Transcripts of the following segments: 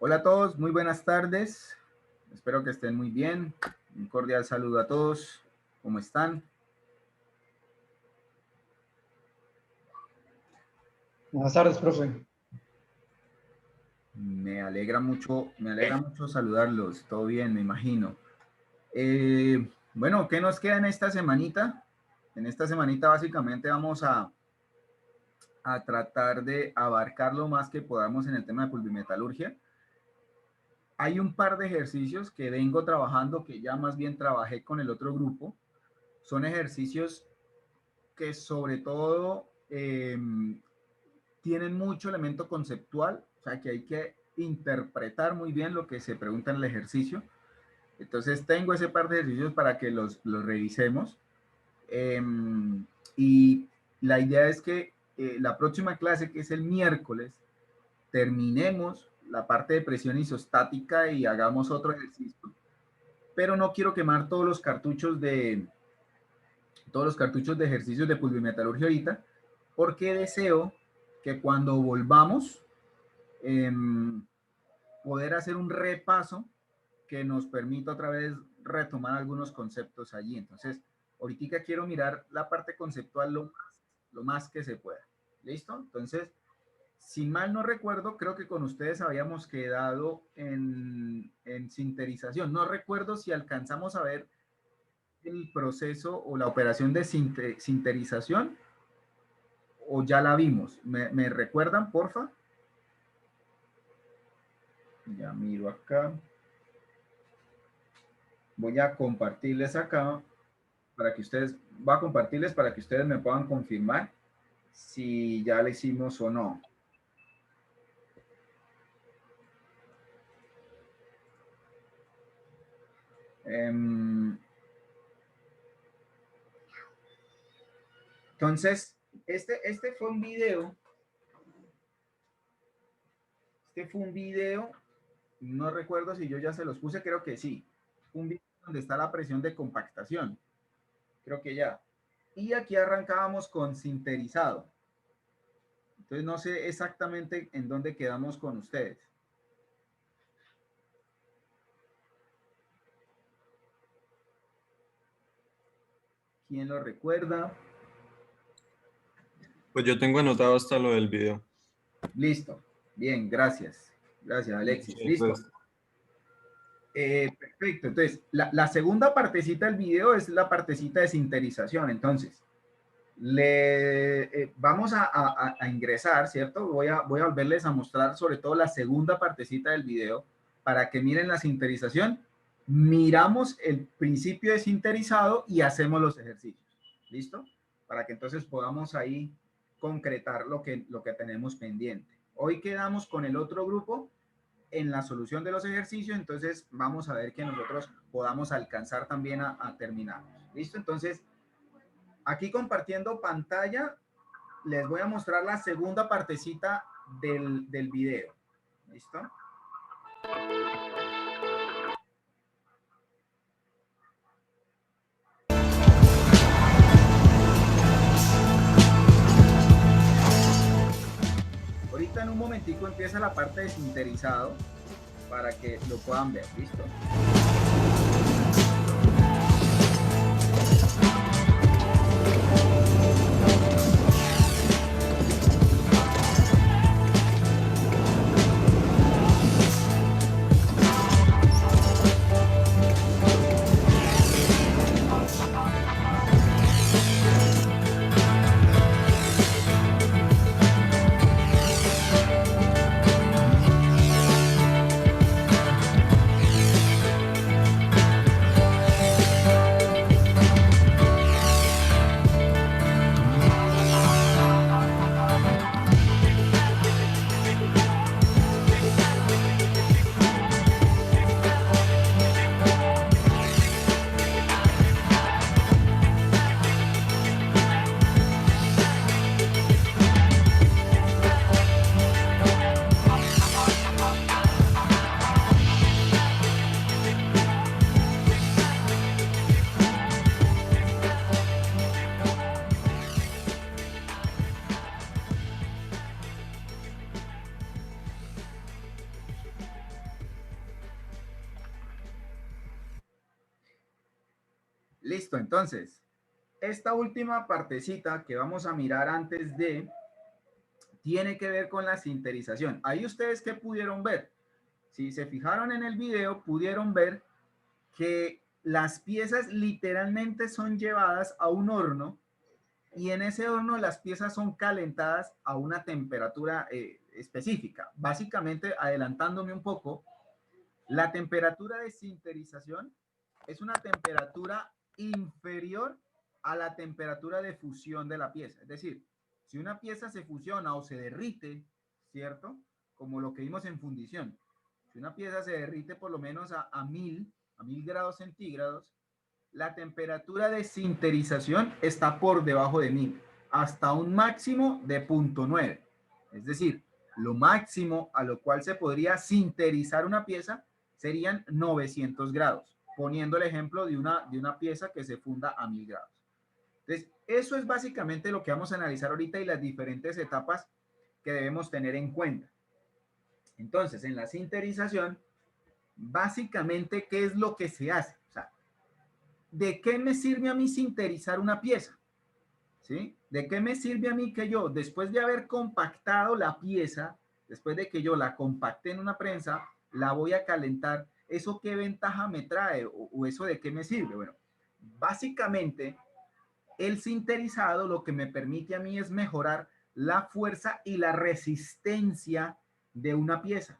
Hola a todos, muy buenas tardes. Espero que estén muy bien. Un cordial saludo a todos. ¿Cómo están? Buenas tardes, profe. Me alegra mucho saludarlos. Todo bien, me imagino. Bueno, ¿qué nos queda en esta semanita? En esta semanita básicamente vamos a tratar de abarcar lo más que podamos en el tema de pulvimetalurgia. Hay un par de ejercicios que vengo trabajando, que ya más bien trabajé con el otro grupo. Son ejercicios que sobre todo tienen mucho elemento conceptual, o sea que hay que interpretar muy bien lo que se pregunta en el ejercicio. Entonces tengo ese par de ejercicios para que los revisemos. Eh, y la idea es que la próxima clase, que es el miércoles, terminemos la parte de presión isostática y hagamos otro ejercicio. Pero no quiero quemar todos los cartuchos de ejercicios de pulvimetalurgia ahorita, porque deseo que cuando volvamos eh, poder hacer un repaso que nos permita otra vez retomar algunos conceptos allí. Entonces, ahorita quiero mirar la parte conceptual lo más que se pueda. ¿Listo? Entonces, si mal no recuerdo, creo que con ustedes habíamos quedado en sinterización. No recuerdo si alcanzamos a ver el proceso o la operación de sinterización o ya la vimos. ¿Me recuerdan, porfa? Ya miro acá. Voy a compartirles acá para que ustedes, voy a compartirles para que ustedes me puedan confirmar si ya la hicimos o no. Entonces, este fue un video. Este fue un video, no recuerdo si yo ya se los puse, creo que sí. Un video donde está la presión de compactación. Creo que ya. Y aquí arrancábamos con sinterizado. Entonces no sé exactamente en dónde quedamos con ustedes. ¿Quién lo recuerda? Pues yo tengo anotado hasta lo del video. Listo. Bien, gracias. Gracias, Alexis. Sí, Listo. pues. Perfecto. Entonces, la segunda partecita del video es la partecita de sinterización. Entonces, vamos a ingresar, ¿cierto? Voy a volverles a mostrar sobre todo la segunda partecita del video para que miren la sinterización. Miramos el principio de sinterizado y hacemos los ejercicios. ¿Listo? Para que entonces podamos ahí concretar lo que tenemos pendiente. Hoy quedamos con el otro grupo en la solución de los ejercicios, entonces vamos a ver que nosotros podamos alcanzar también a terminar. ¿Listo? Entonces, aquí compartiendo pantalla, les voy a mostrar la segunda partecita del video. ¿Listo? Ahorita en un momentico empieza la parte de sinterizado para que lo puedan ver. ¿Listo? Listo, entonces, esta última partecita que vamos a mirar antes de, tiene que ver con la sinterización. Ahí ustedes, ¿qué pudieron ver? Si se fijaron en el video, pudieron ver que las piezas literalmente son llevadas a un horno y en ese horno las piezas son calentadas a una temperatura específica. Básicamente, adelantándome un poco, la temperatura de sinterización es una temperatura inferior a la temperatura de fusión de la pieza. Es decir, si una pieza se fusiona o se derrite, ¿cierto? Como lo que vimos en fundición. Si una pieza se derrite por lo menos a 1000 grados centígrados, la temperatura de sinterización está por debajo de 1000, hasta un máximo de 0.9. Es decir, lo máximo a lo cual se podría sinterizar una pieza serían 900 grados, poniendo el ejemplo de una pieza que se funda a 1000 grados. Entonces, eso es básicamente lo que vamos a analizar ahorita y las diferentes etapas que debemos tener en cuenta. Entonces, en la sinterización, básicamente, ¿qué es lo que se hace? O sea, ¿de qué me sirve a mí sinterizar una pieza? ¿Sí? ¿De qué me sirve a mí que yo, después de haber compactado la pieza, después de que yo la compacté en una prensa, la voy a calentar? ¿Eso qué ventaja me trae? ¿O eso de qué me sirve? Bueno, básicamente, el sinterizado lo que me permite a mí es mejorar la fuerza y la resistencia de una pieza,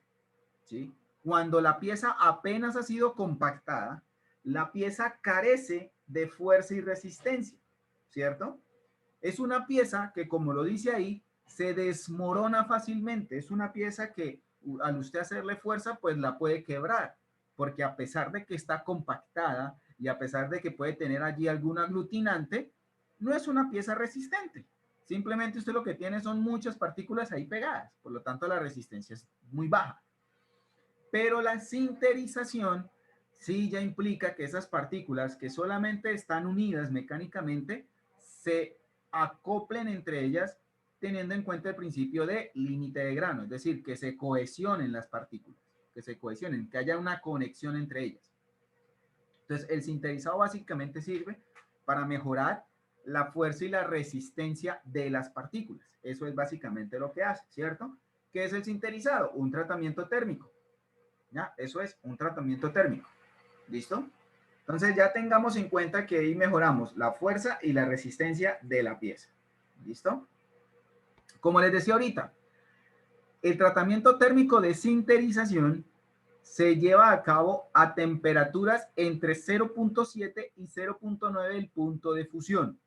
¿sí? Cuando la pieza apenas ha sido compactada, la pieza carece de fuerza y resistencia, ¿cierto? Es una pieza que, como lo dice ahí, se desmorona fácilmente. Es una pieza que al usted hacerle fuerza, pues la puede quebrar, porque a pesar de que está compactada y a pesar de que puede tener allí algún aglutinante, no es una pieza resistente. Simplemente usted lo que tiene son muchas partículas ahí pegadas, por lo tanto la resistencia es muy baja. Pero la sinterización sí ya implica que esas partículas que solamente están unidas mecánicamente se acoplen entre ellas teniendo en cuenta el principio de límite de grano, es decir, que se cohesionen las partículas, que se cohesionen, que haya una conexión entre ellas. Entonces, el sinterizado básicamente sirve para mejorar la fuerza y la resistencia de las partículas. Eso es básicamente lo que hace, ¿cierto? ¿Qué es el sinterizado? Un tratamiento térmico. ¿Ya? Eso es un tratamiento térmico. ¿Listo? Entonces ya tengamos en cuenta que ahí mejoramos la fuerza y la resistencia de la pieza. ¿Listo? Como les decía ahorita, el tratamiento térmico de sinterización se lleva a cabo a temperaturas entre 0.7 y 0.9 el punto de fusión.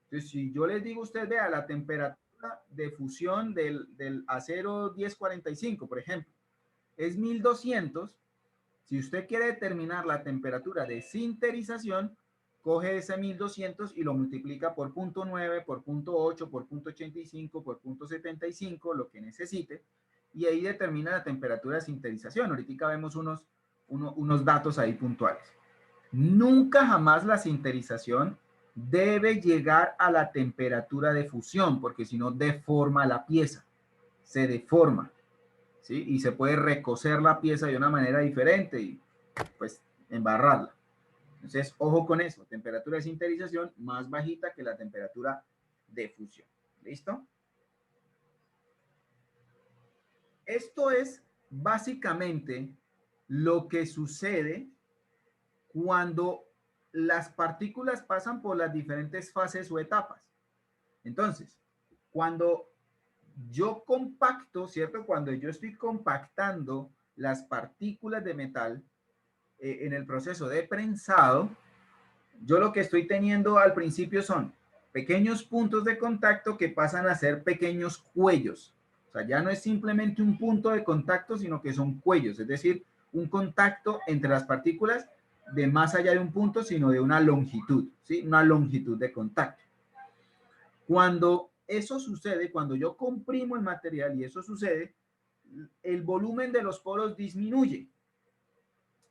Entonces, si yo les digo a ustedes, vea, la temperatura de fusión del acero 1045, por ejemplo, es 1200. Si usted quiere determinar la temperatura de sinterización, coge ese 1200 y lo multiplica por 0.9, por 0.8, por 0.85, por 0.75, lo que necesite, y ahí determina la temperatura de sinterización. Ahorita vemos unos datos ahí puntuales. Nunca jamás la sinterización debe llegar a la temperatura de fusión, porque si no deforma la pieza, se deforma. ¿Sí? Y se puede recocer la pieza de una manera diferente y pues embarrarla. Entonces, ojo con eso, temperatura de sinterización más bajita que la temperatura de fusión. ¿Listo? Esto es básicamente lo que sucede cuando las partículas pasan por las diferentes fases o etapas. Entonces, cuando yo compacto, ¿cierto? Cuando yo estoy compactando las partículas de metal en el proceso de prensado, yo lo que estoy teniendo al principio son pequeños puntos de contacto que pasan a ser pequeños cuellos. O sea, ya no es simplemente un punto de contacto, sino que son cuellos, es decir, un contacto entre las partículas de más allá de un punto, sino de una longitud, ¿sí? Una longitud de contacto. Cuando eso sucede, cuando yo comprimo el material y eso sucede, el volumen de los poros disminuye.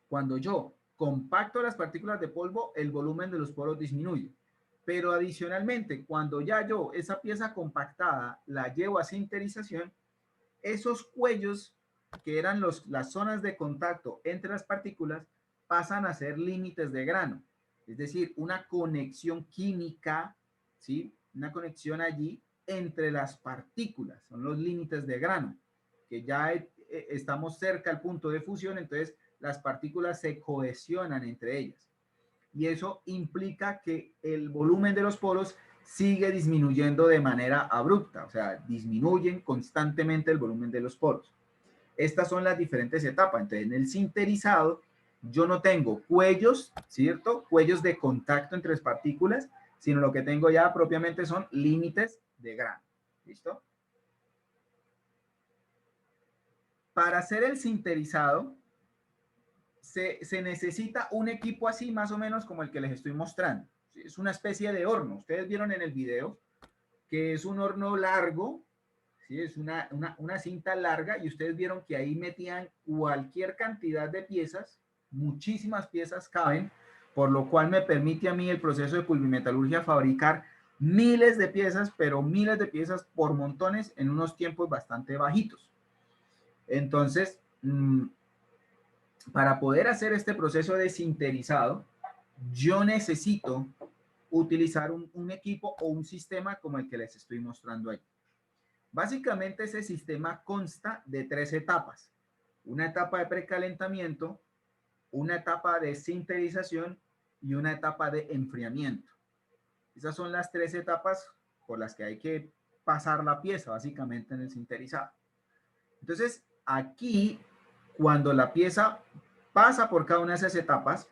Cuando yo compacto las partículas de polvo, el volumen de los poros disminuye. Pero adicionalmente, cuando ya yo esa pieza compactada la llevo a sinterización, esos cuellos que eran las zonas de contacto entre las partículas pasan a ser límites de grano. Es decir, una conexión química, ¿sí? Una conexión allí entre las partículas, son los límites de grano, que ya estamos cerca al punto de fusión, entonces las partículas se cohesionan entre ellas. Y eso implica que el volumen de los poros sigue disminuyendo de manera abrupta, o sea, disminuyen constantemente el volumen de los poros. Estas son las diferentes etapas. Entonces, en el sinterizado, yo no tengo cuellos, ¿cierto? Cuellos de contacto entre las partículas, sino lo que tengo ya propiamente son límites de grano. ¿Listo? Para hacer el sinterizado, se necesita un equipo así más o menos como el que les estoy mostrando. Es una especie de horno. Ustedes vieron en el video que es un horno largo, ¿sí? Es una cinta larga y ustedes vieron que ahí metían cualquier cantidad de piezas, muchísimas piezas caben, por lo cual me permite a mí el proceso de pulvimetalurgia fabricar miles de piezas, pero miles de piezas por montones en unos tiempos bastante bajitos. Entonces, para poder hacer este proceso de sinterizado, yo necesito utilizar un equipo o un sistema como el que les estoy mostrando ahí. Básicamente ese sistema consta de 3 etapas. Una etapa de precalentamiento, una etapa de sinterización y una etapa de enfriamiento. Esas son las 3 etapas por las que hay que pasar la pieza básicamente en el sinterizado. Entonces, aquí, cuando la pieza pasa por cada una de esas etapas,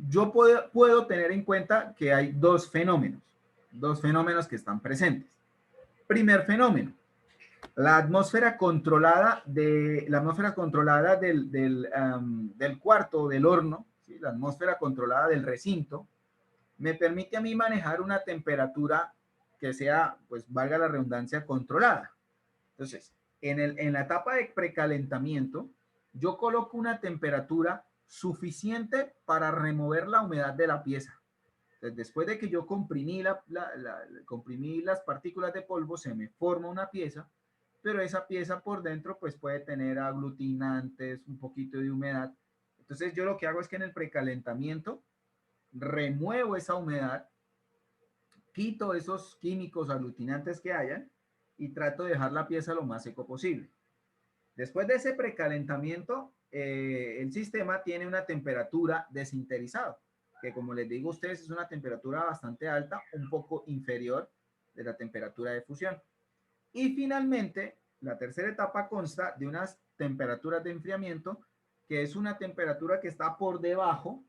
yo puedo tener en cuenta que hay dos fenómenos que están presentes. Primer fenómeno, la atmósfera controlada del cuarto, del horno, ¿sí? La atmósfera controlada del recinto, me permite a mí manejar una temperatura que sea, pues valga la redundancia, controlada. Entonces, en la etapa de precalentamiento, yo coloco una temperatura suficiente para remover la humedad de la pieza. Entonces, después de que yo comprimí las partículas de polvo, se me forma una pieza, pero esa pieza por dentro pues puede tener aglutinantes, un poquito de humedad. Entonces yo lo que hago es que en el precalentamiento remuevo esa humedad, quito esos químicos aglutinantes que hayan y trato de dejar la pieza lo más seco posible. Después de ese precalentamiento, el sistema tiene una temperatura de sinterizado, que como les digo a ustedes es una temperatura bastante alta, un poco inferior de la temperatura de fusión. Y finalmente, la tercera etapa consta de unas temperaturas de enfriamiento, que es una temperatura que está por debajo,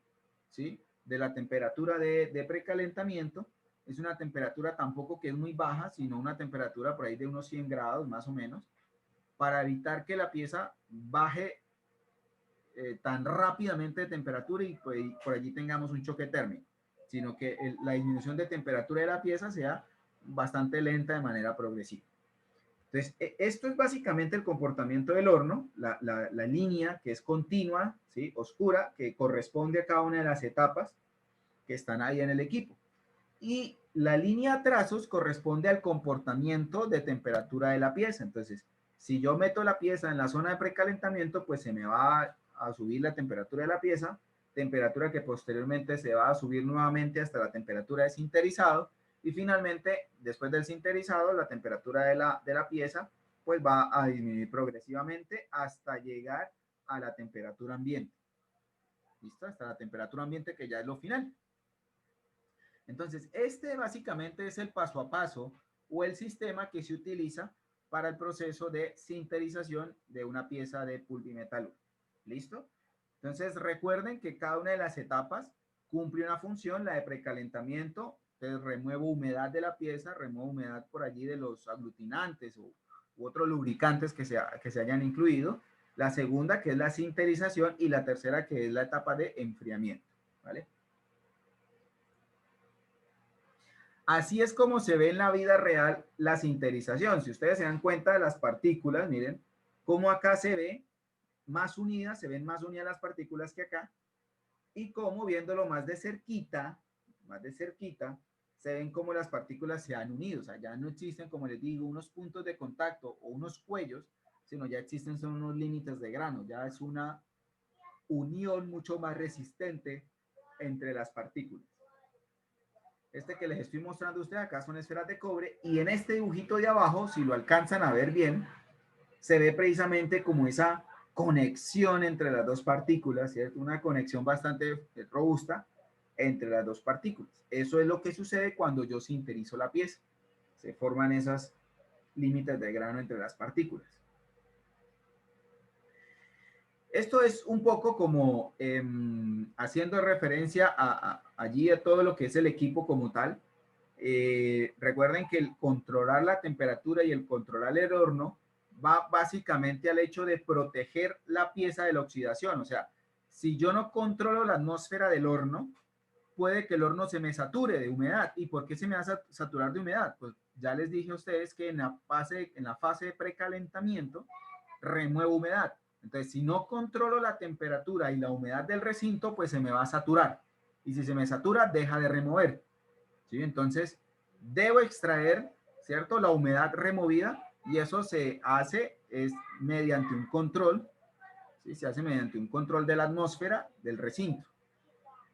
¿sí?, de la temperatura de precalentamiento. Es una temperatura tampoco que es muy baja, sino una temperatura por ahí de unos 100 grados más o menos, para evitar que la pieza baje tan rápidamente de temperatura y pues, por allí tengamos un choque térmico, sino que la disminución de temperatura de la pieza sea bastante lenta de manera progresiva. Entonces, esto es básicamente el comportamiento del horno, la línea que es continua, ¿sí?, oscura, que corresponde a cada una de las etapas que están ahí en el equipo. Y la línea a trazos corresponde al comportamiento de temperatura de la pieza. Entonces, si yo meto la pieza en la zona de precalentamiento, pues se me va a subir la temperatura de la pieza, temperatura que posteriormente se va a subir nuevamente hasta la temperatura de sinterizado, y finalmente, después del sinterizado, la temperatura de la pieza pues va a disminuir progresivamente hasta llegar a la temperatura ambiente. ¿Listo? Hasta la temperatura ambiente, que ya es lo final. Entonces, este básicamente es el paso a paso o el sistema que se utiliza para el proceso de sinterización de una pieza de pulvimetalurgia. ¿Listo? Entonces, recuerden que cada una de las etapas cumple una función, la de precalentamiento. Entonces, remuevo humedad de la pieza, remuevo humedad por allí de los aglutinantes u otros lubricantes que se hayan incluido. La segunda, que es la sinterización, y la tercera, que es la etapa de enfriamiento. ¿Vale? Así es como se ve en la vida real la sinterización. Si ustedes se dan cuenta de las partículas, miren cómo acá se ve más unidas, se ven más unidas las partículas que acá, y cómo viéndolo más de cerquita, se ven cómo las partículas se han unido. O sea, ya no existen, como les digo, unos puntos de contacto o unos cuellos, sino ya existen son unos límites de grano, ya es una unión mucho más resistente entre las partículas. Este que les estoy mostrando a ustedes acá son esferas de cobre, y en este dibujito de abajo, si lo alcanzan a ver bien, se ve precisamente como esa conexión entre las dos partículas, ¿cierto? Una conexión bastante robusta entre las dos partículas. Eso es lo que sucede cuando yo sinterizo la pieza. Se forman esas límites de grano entre las partículas. Esto es un poco como haciendo referencia allí a todo lo que es el equipo como tal. Recuerden que el controlar la temperatura y el controlar el horno va básicamente al hecho de proteger la pieza de la oxidación. O sea, si yo no controlo la atmósfera del horno, puede que el horno se me sature de humedad. ¿Y por qué se me va a saturar de humedad? Pues ya les dije a ustedes que en la fase de precalentamiento remuevo humedad. Entonces, si no controlo la temperatura y la humedad del recinto, pues se me va a saturar. Y si se me satura, deja de remover. ¿Sí? Entonces, debo extraer, ¿cierto?, la humedad removida, y eso se hace mediante un control, ¿sí? Se hace mediante un control de la atmósfera del recinto.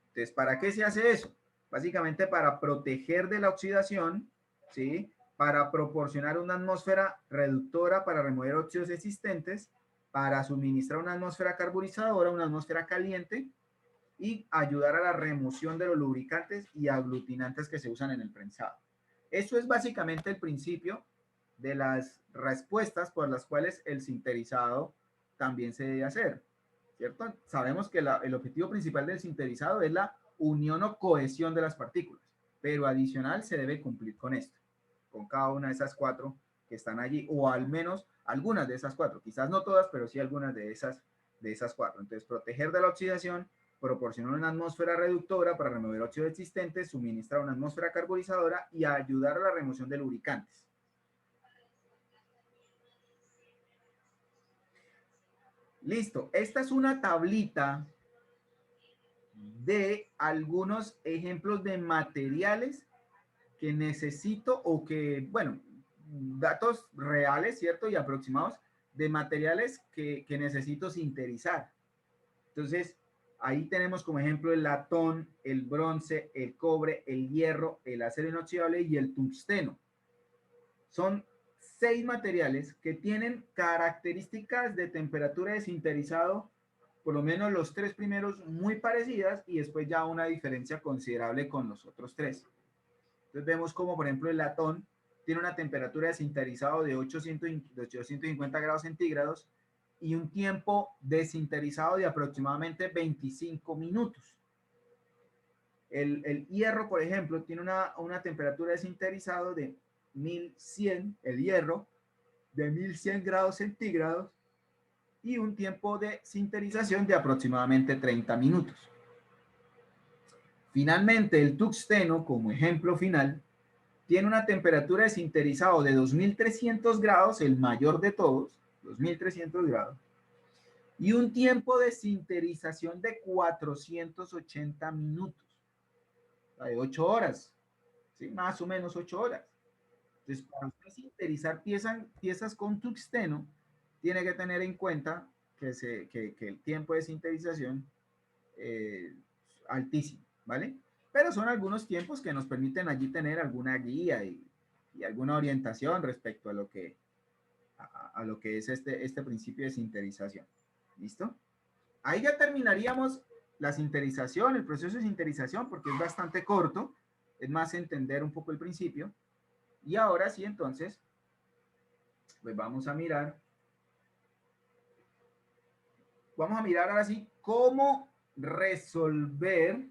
Entonces, ¿para qué se hace eso? Básicamente para proteger de la oxidación, ¿sí? Para proporcionar una atmósfera reductora para remover óxidos existentes, para suministrar una atmósfera carbonizadora, una atmósfera caliente, y ayudar a la remoción de los lubricantes y aglutinantes que se usan en el prensado. Eso es básicamente el principio de las respuestas por las cuales el sinterizado también se debe hacer, ¿cierto? Sabemos que el objetivo principal del sinterizado es la unión o cohesión de las partículas, pero adicional se debe cumplir con esto, con cada una de esas cuatro que están allí, o al menos algunas de esas cuatro, quizás no todas, pero sí algunas de esas cuatro. Entonces, proteger de la oxidación, proporcionar una atmósfera reductora para remover óxidos existentes, suministrar una atmósfera carbonizadora y ayudar a la remoción de lubricantes. Listo, esta es una tablita de algunos ejemplos de materiales que necesito, o que, bueno, datos reales, ¿cierto? Y aproximados de materiales que necesito sinterizar. Entonces, ahí tenemos como ejemplo el latón, el bronce, el cobre, el hierro, el acero inoxidable y el tungsteno. Son 6 materiales que tienen características de temperatura de sinterizado, por lo menos los 3 primeros muy parecidas, y después ya una diferencia considerable con los otros 3. Entonces vemos como, por ejemplo, el latón tiene una temperatura de sinterizado de 850 grados centígrados y un tiempo de sinterizado de aproximadamente 25 minutos. El hierro, por ejemplo, tiene una temperatura de sinterizado de 1100, el hierro, de 1100 grados centígrados, y un tiempo de sinterización de aproximadamente 30 minutos. Finalmente, el tungsteno, como ejemplo final, tiene una temperatura de sinterizado de 2300 grados, el mayor de todos, 2300 grados, y un tiempo de sinterización de 480 minutos, o sea, de 8 horas, ¿sí? Más o menos 8 horas. Entonces, para usted sinterizar piezas con tungsteno, tiene que tener en cuenta que el tiempo de sinterización es altísimo, ¿vale? Pero son algunos tiempos que nos permiten allí tener alguna guía y alguna orientación respecto a lo que, a lo que es este principio de sinterización. ¿Listo? Ahí ya terminaríamos la sinterización, el proceso de sinterización, porque es bastante corto, es más entender un poco el principio. Y ahora sí, entonces, pues vamos a mirar ahora sí cómo resolver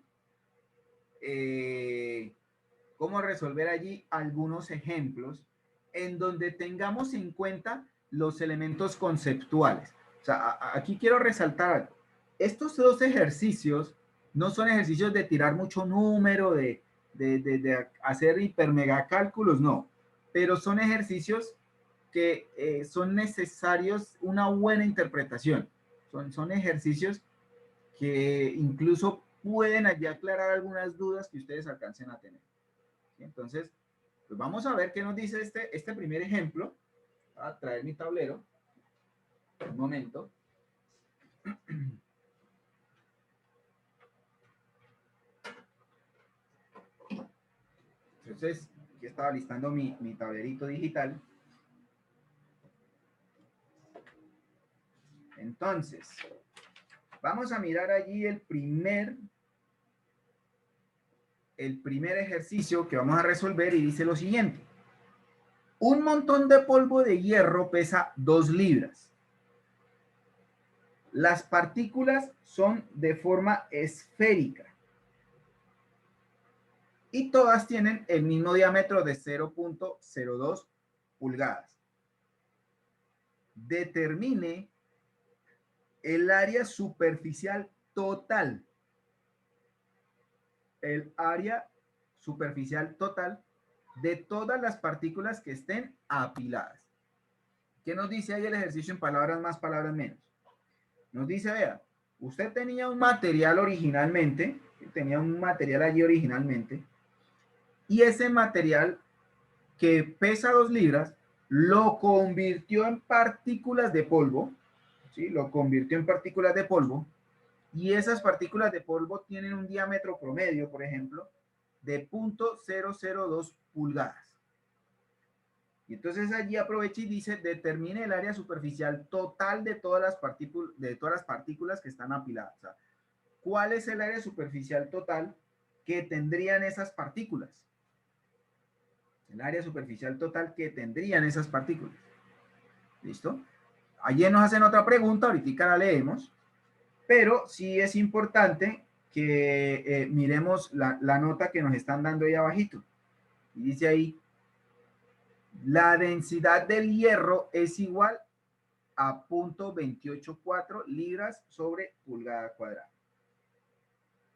allí algunos ejemplos en donde tengamos en cuenta los elementos conceptuales. O sea, aquí quiero resaltar algo. Estos 2 ejercicios no son ejercicios de tirar mucho número, de hacer hiper mega cálculos, no. Pero son ejercicios que son necesarios una buena interpretación. Son ejercicios que incluso pueden allí aclarar algunas dudas que ustedes alcancen a tener. ¿Sí? Entonces, pues vamos a ver qué nos dice este primer ejemplo. Voy a traer mi tablero. Un momento. Entonces, aquí estaba listando mi tablerito digital. Entonces, vamos a mirar allí el primer ejercicio que vamos a resolver y dice lo siguiente. Un montón de polvo de hierro pesa 2 libras. Las partículas son de forma esférica y todas tienen el mismo diámetro de 0.02 pulgadas. Determine el área superficial total. El área superficial total de todas las partículas que estén apiladas. ¿Qué nos dice ahí el ejercicio en palabras más, palabras menos? Nos dice, vea, usted tenía un material originalmente, allí originalmente, y ese material que pesa 2 libras, lo convirtió en partículas de polvo, ¿sí? Lo convirtió en partículas de polvo, y esas partículas de polvo tienen un diámetro promedio, por ejemplo, de 0.002 pulgadas. Y entonces allí aprovecha y dice, determine el área superficial total de todas las partículas que están apiladas. O sea, ¿cuál es el área superficial total que tendrían esas partículas? El área superficial total que tendrían esas partículas. ¿Listo? Allí nos hacen otra pregunta, ahorita la leemos, pero sí es importante que miremos la nota que nos están dando ahí abajito. Y dice ahí, la densidad del hierro es igual a 0.284 libras sobre pulgada cuadrada.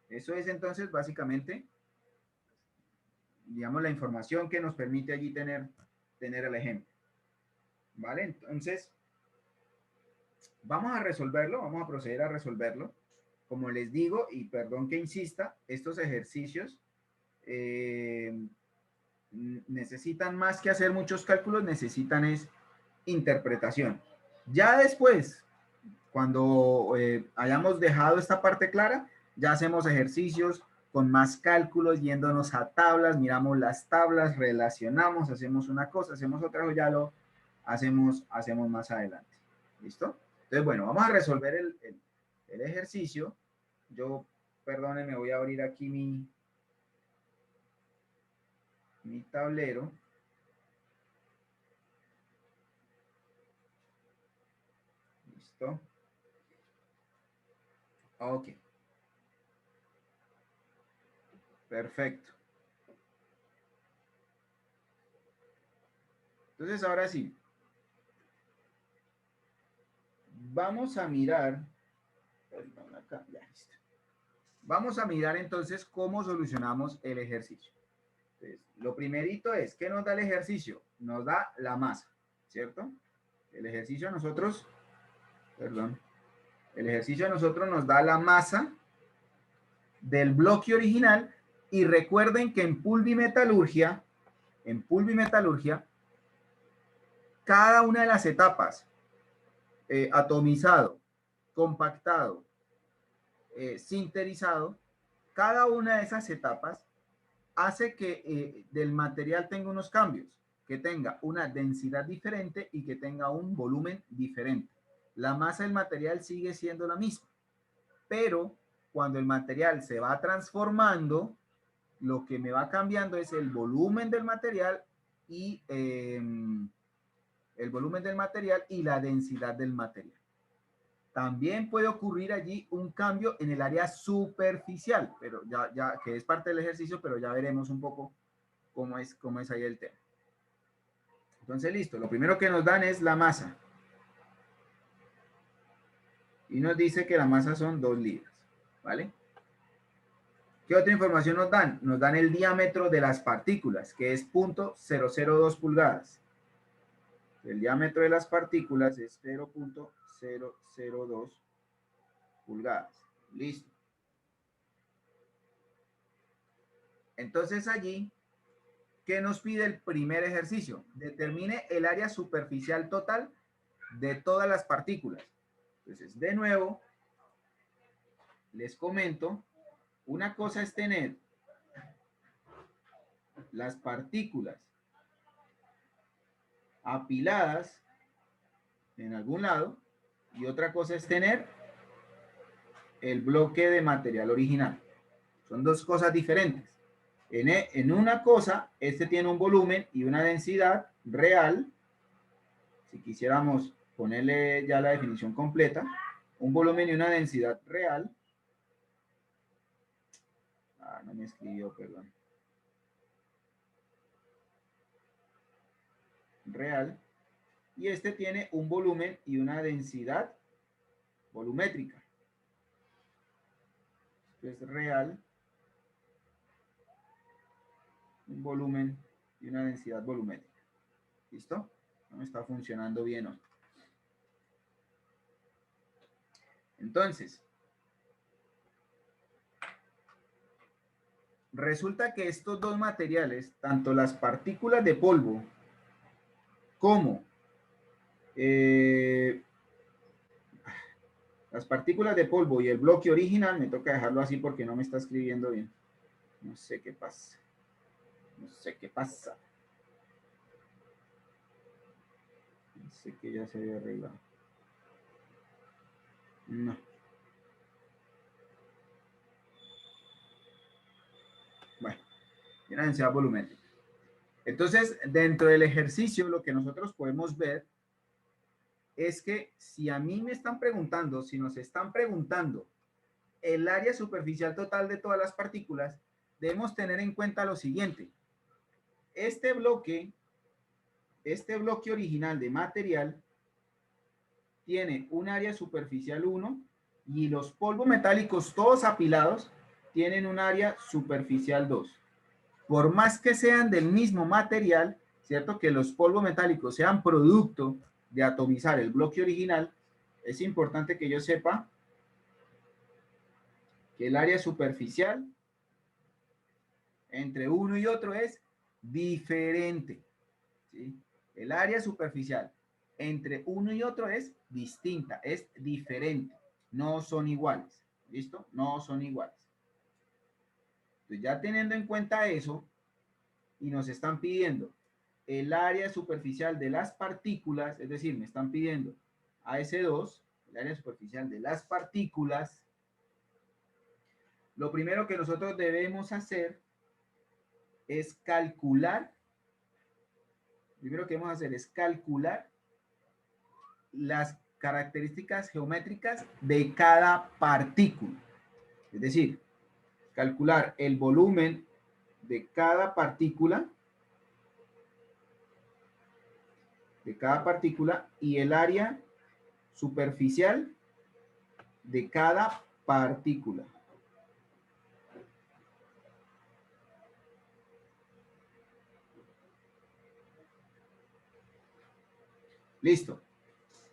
Eso es entonces básicamente, digamos, la información que nos permite allí tener el ejemplo. ¿Vale? Entonces, vamos a resolverlo, vamos a proceder a resolverlo. Como les digo, y perdón que insista, estos ejercicios necesitan más que hacer muchos cálculos, necesitan es interpretación. Ya después, cuando hayamos dejado esta parte clara, ya hacemos ejercicios con más cálculos, yéndonos a tablas, miramos las tablas, relacionamos, hacemos una cosa, hacemos otra, o ya lo hacemos más adelante. ¿Listo? Entonces, bueno, vamos a resolver el ejercicio. Yo, perdónenme, voy a abrir aquí mi tablero. ¿Listo? Ok. Perfecto. Entonces, ahora sí. Vamos a mirar. Perdón, acá, ya listo. Vamos a mirar entonces cómo solucionamos el ejercicio. Entonces, lo primerito es, ¿qué nos da el ejercicio? Nos da la masa, ¿cierto? El ejercicio a nosotros, el ejercicio a nosotros nos da la masa del bloque original y recuerden que en pulvimetalurgia, cada una de las etapas, atomizado, compactado, sinterizado, cada una de esas etapas hace que del material tenga unos cambios, que tenga una densidad diferente y que tenga un volumen diferente. La masa del material sigue siendo la misma, pero cuando el material se va transformando, lo que me va cambiando es el volumen del material y la densidad del material. También puede ocurrir allí un cambio en el área superficial, pero ya que es parte del ejercicio, pero ya veremos un poco cómo es ahí el tema. Entonces, listo. Lo primero que nos dan es la masa. Y nos dice que la masa son 2 libras, ¿vale? ¿Qué otra información nos dan? Nos dan el diámetro de las partículas, que es 0.002 pulgadas. El diámetro de las partículas es 0.002 pulgadas. Listo. Entonces allí, ¿qué nos pide el primer ejercicio? Determine el área superficial total de todas las partículas. Entonces, de nuevo, les comento, una cosa es tener las partículas apiladas en algún lado y otra cosa es tener el bloque de material original. Son dos cosas diferentes. En una cosa, este tiene un volumen y una densidad real. Si quisiéramos ponerle ya la definición completa, un volumen y una densidad real. No me escribió, perdón. Real. Y este tiene un volumen y una densidad volumétrica. Esto es real. Un volumen y una densidad volumétrica. ¿Listo? No está funcionando bien hoy. Entonces, resulta que estos dos materiales, tanto las partículas de polvo como las partículas de polvo y el bloque original, me toca dejarlo así porque no me está escribiendo bien. No sé qué pasa. No sé qué pasa. No sé que ya se había arreglado. No. Bueno, y una densidad volumétrica. Entonces, dentro del ejercicio, lo que nosotros podemos ver es que si a mí me están preguntando, si nos están preguntando el área superficial total de todas las partículas, debemos tener en cuenta lo siguiente. Este bloque original de material tiene un área superficial 1 y los polvos metálicos todos apilados tienen un área superficial 2. Por más que sean del mismo material, ¿cierto? Que los polvos metálicos sean producto de atomizar el bloque original, es importante que yo sepa que el área superficial entre uno y otro es diferente, ¿sí? El área superficial entre uno y otro es distinta, es diferente, no son iguales, ¿listo? No son iguales. Entonces, ya teniendo en cuenta eso, y nos están pidiendo el área superficial de las partículas, es decir, me están pidiendo AS2, el área superficial de las partículas, lo primero que nosotros debemos hacer es calcular, las características geométricas de cada partícula. Es decir, calcular el volumen de cada partícula, y el área superficial de cada partícula. Listo.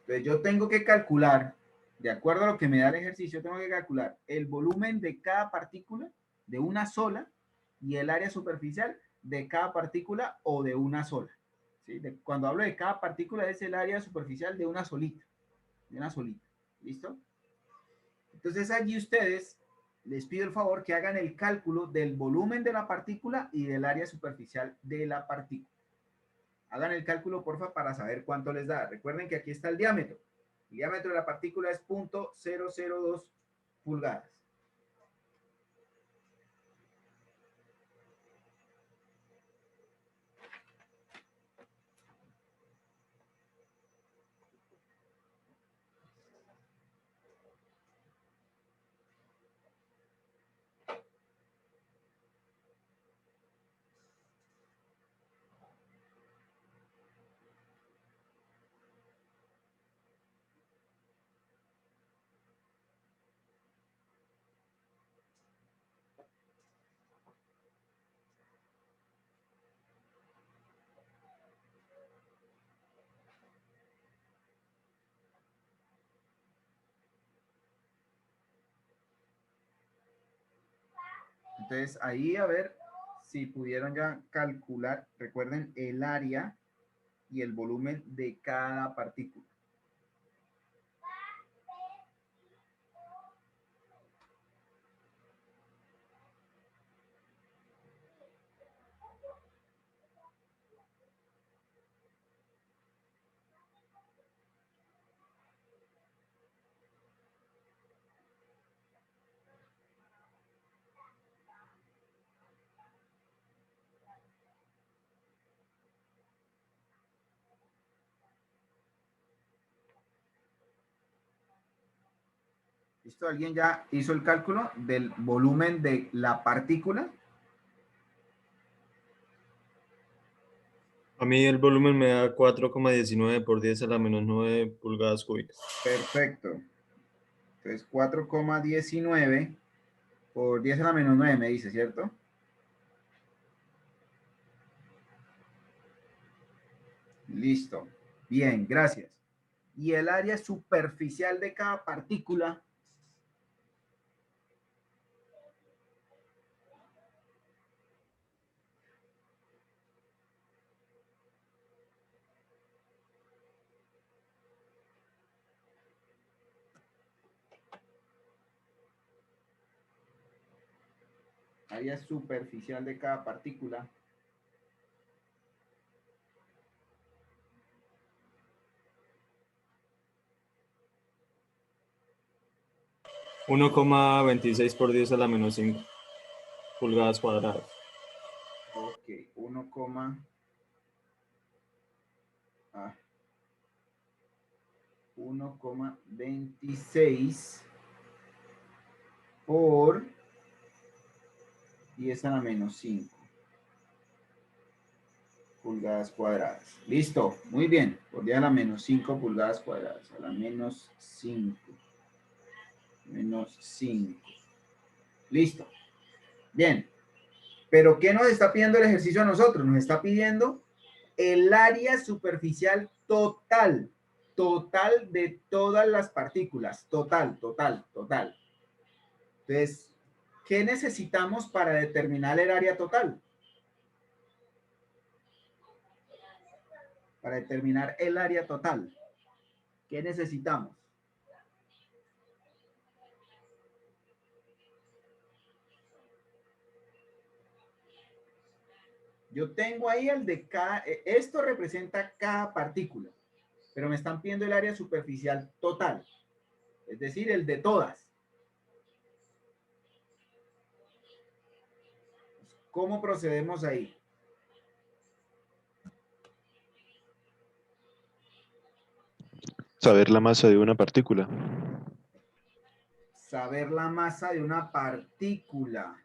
Entonces yo tengo que calcular, de acuerdo a lo que me da el ejercicio, tengo que calcular el volumen de cada partícula de una sola y el área superficial de cada partícula o de una sola. ¿Sí? Cuando hablo de cada partícula es el área superficial de una solita. ¿Listo? Entonces allí ustedes les pido el favor que hagan el cálculo del volumen de la partícula y del área superficial de la partícula. Hagan el cálculo, porfa, para saber cuánto les da. Recuerden que aquí está el diámetro. El diámetro de la partícula es 0.002 pulgadas. Entonces, ahí a ver si pudieron ya calcular, recuerden, el área y el volumen de cada partícula. ¿Listo? ¿Alguien ya hizo el cálculo del volumen de la partícula? A mí el volumen me da 4,19 por 10 a la menos 9 pulgadas cúbicas. Perfecto. Entonces 4,19 por 10 a la menos 9 me dice, ¿cierto? Listo. Bien, gracias. Y el área superficial de cada partícula. Área superficial de cada partícula. 1,26 por 10 a la menos 5 pulgadas cuadradas. Ok, 1,26 por 10 a la menos 5 pulgadas cuadradas. Listo, muy bien. Por 10 a la menos 5 pulgadas cuadradas. A la menos 5. Menos 5. Listo. Bien. Pero ¿qué nos está pidiendo el ejercicio a nosotros? Nos está pidiendo el área superficial total. Total de todas las partículas. Total. Entonces, ¿qué necesitamos para determinar el área total? Para determinar el área total, ¿qué necesitamos? Yo tengo ahí el de cada, esto representa cada partícula, pero me están pidiendo el área superficial total, es decir, el de todas. ¿Cómo procedemos ahí? Saber la masa de una partícula. Saber la masa de una partícula.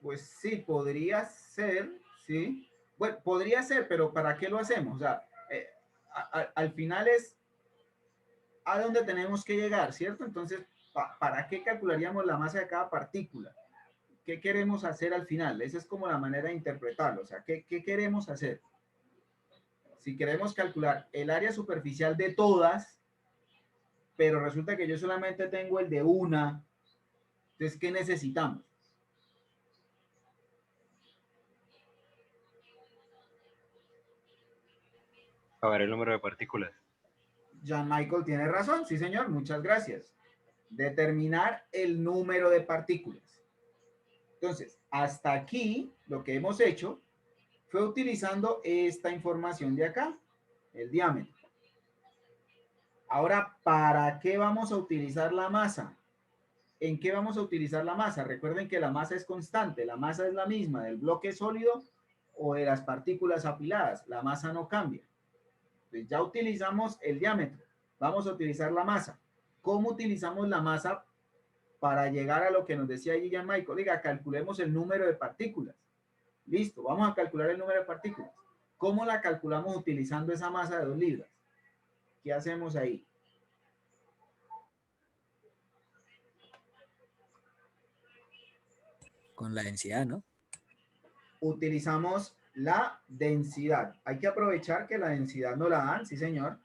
Pues sí, podría ser, ¿sí? Bueno, podría ser, pero ¿para qué lo hacemos? O sea, al final es a dónde tenemos que llegar, ¿cierto? Entonces, ¿para qué calcularíamos la masa de cada partícula? ¿Qué queremos hacer al final? Esa es como la manera de interpretarlo. O sea, ¿qué queremos hacer? Si queremos calcular el área superficial de todas, pero resulta que yo solamente tengo el de una, entonces, ¿qué necesitamos? Saber el número de partículas. Jean Michael tiene razón, sí señor, muchas gracias. Determinar el número de partículas. Entonces, hasta aquí lo que hemos hecho fue utilizando esta información de acá, el diámetro. Ahora, ¿para qué vamos a utilizar la masa? ¿En qué vamos a utilizar la masa? Recuerden que la masa es constante, la masa es la misma del bloque sólido o de las partículas apiladas, la masa no cambia. Entonces ya utilizamos el diámetro, vamos a utilizar la masa. ¿Cómo utilizamos la masa para llegar a lo que nos decía Jean Michael? Diga, calculemos el número de partículas. Listo, vamos a calcular el número de partículas. ¿Cómo la calculamos utilizando esa masa de 2 libras? ¿Qué hacemos ahí? Con la densidad, ¿no? Utilizamos la densidad. Hay que aprovechar que la densidad nos la dan, sí señor.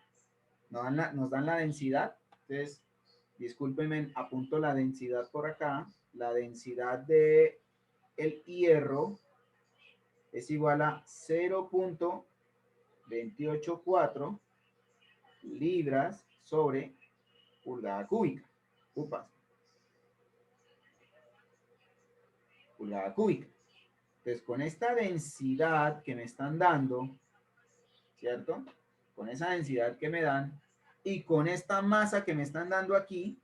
Nos dan la densidad. Entonces, discúlpenme, apunto la densidad por acá. La densidad de el hierro es igual a 0.284 libras sobre pulgada cúbica. Upas. Pulgada cúbica. Entonces, con esta densidad que me están dando, ¿cierto? Con esa densidad que me dan y con esta masa que me están dando aquí,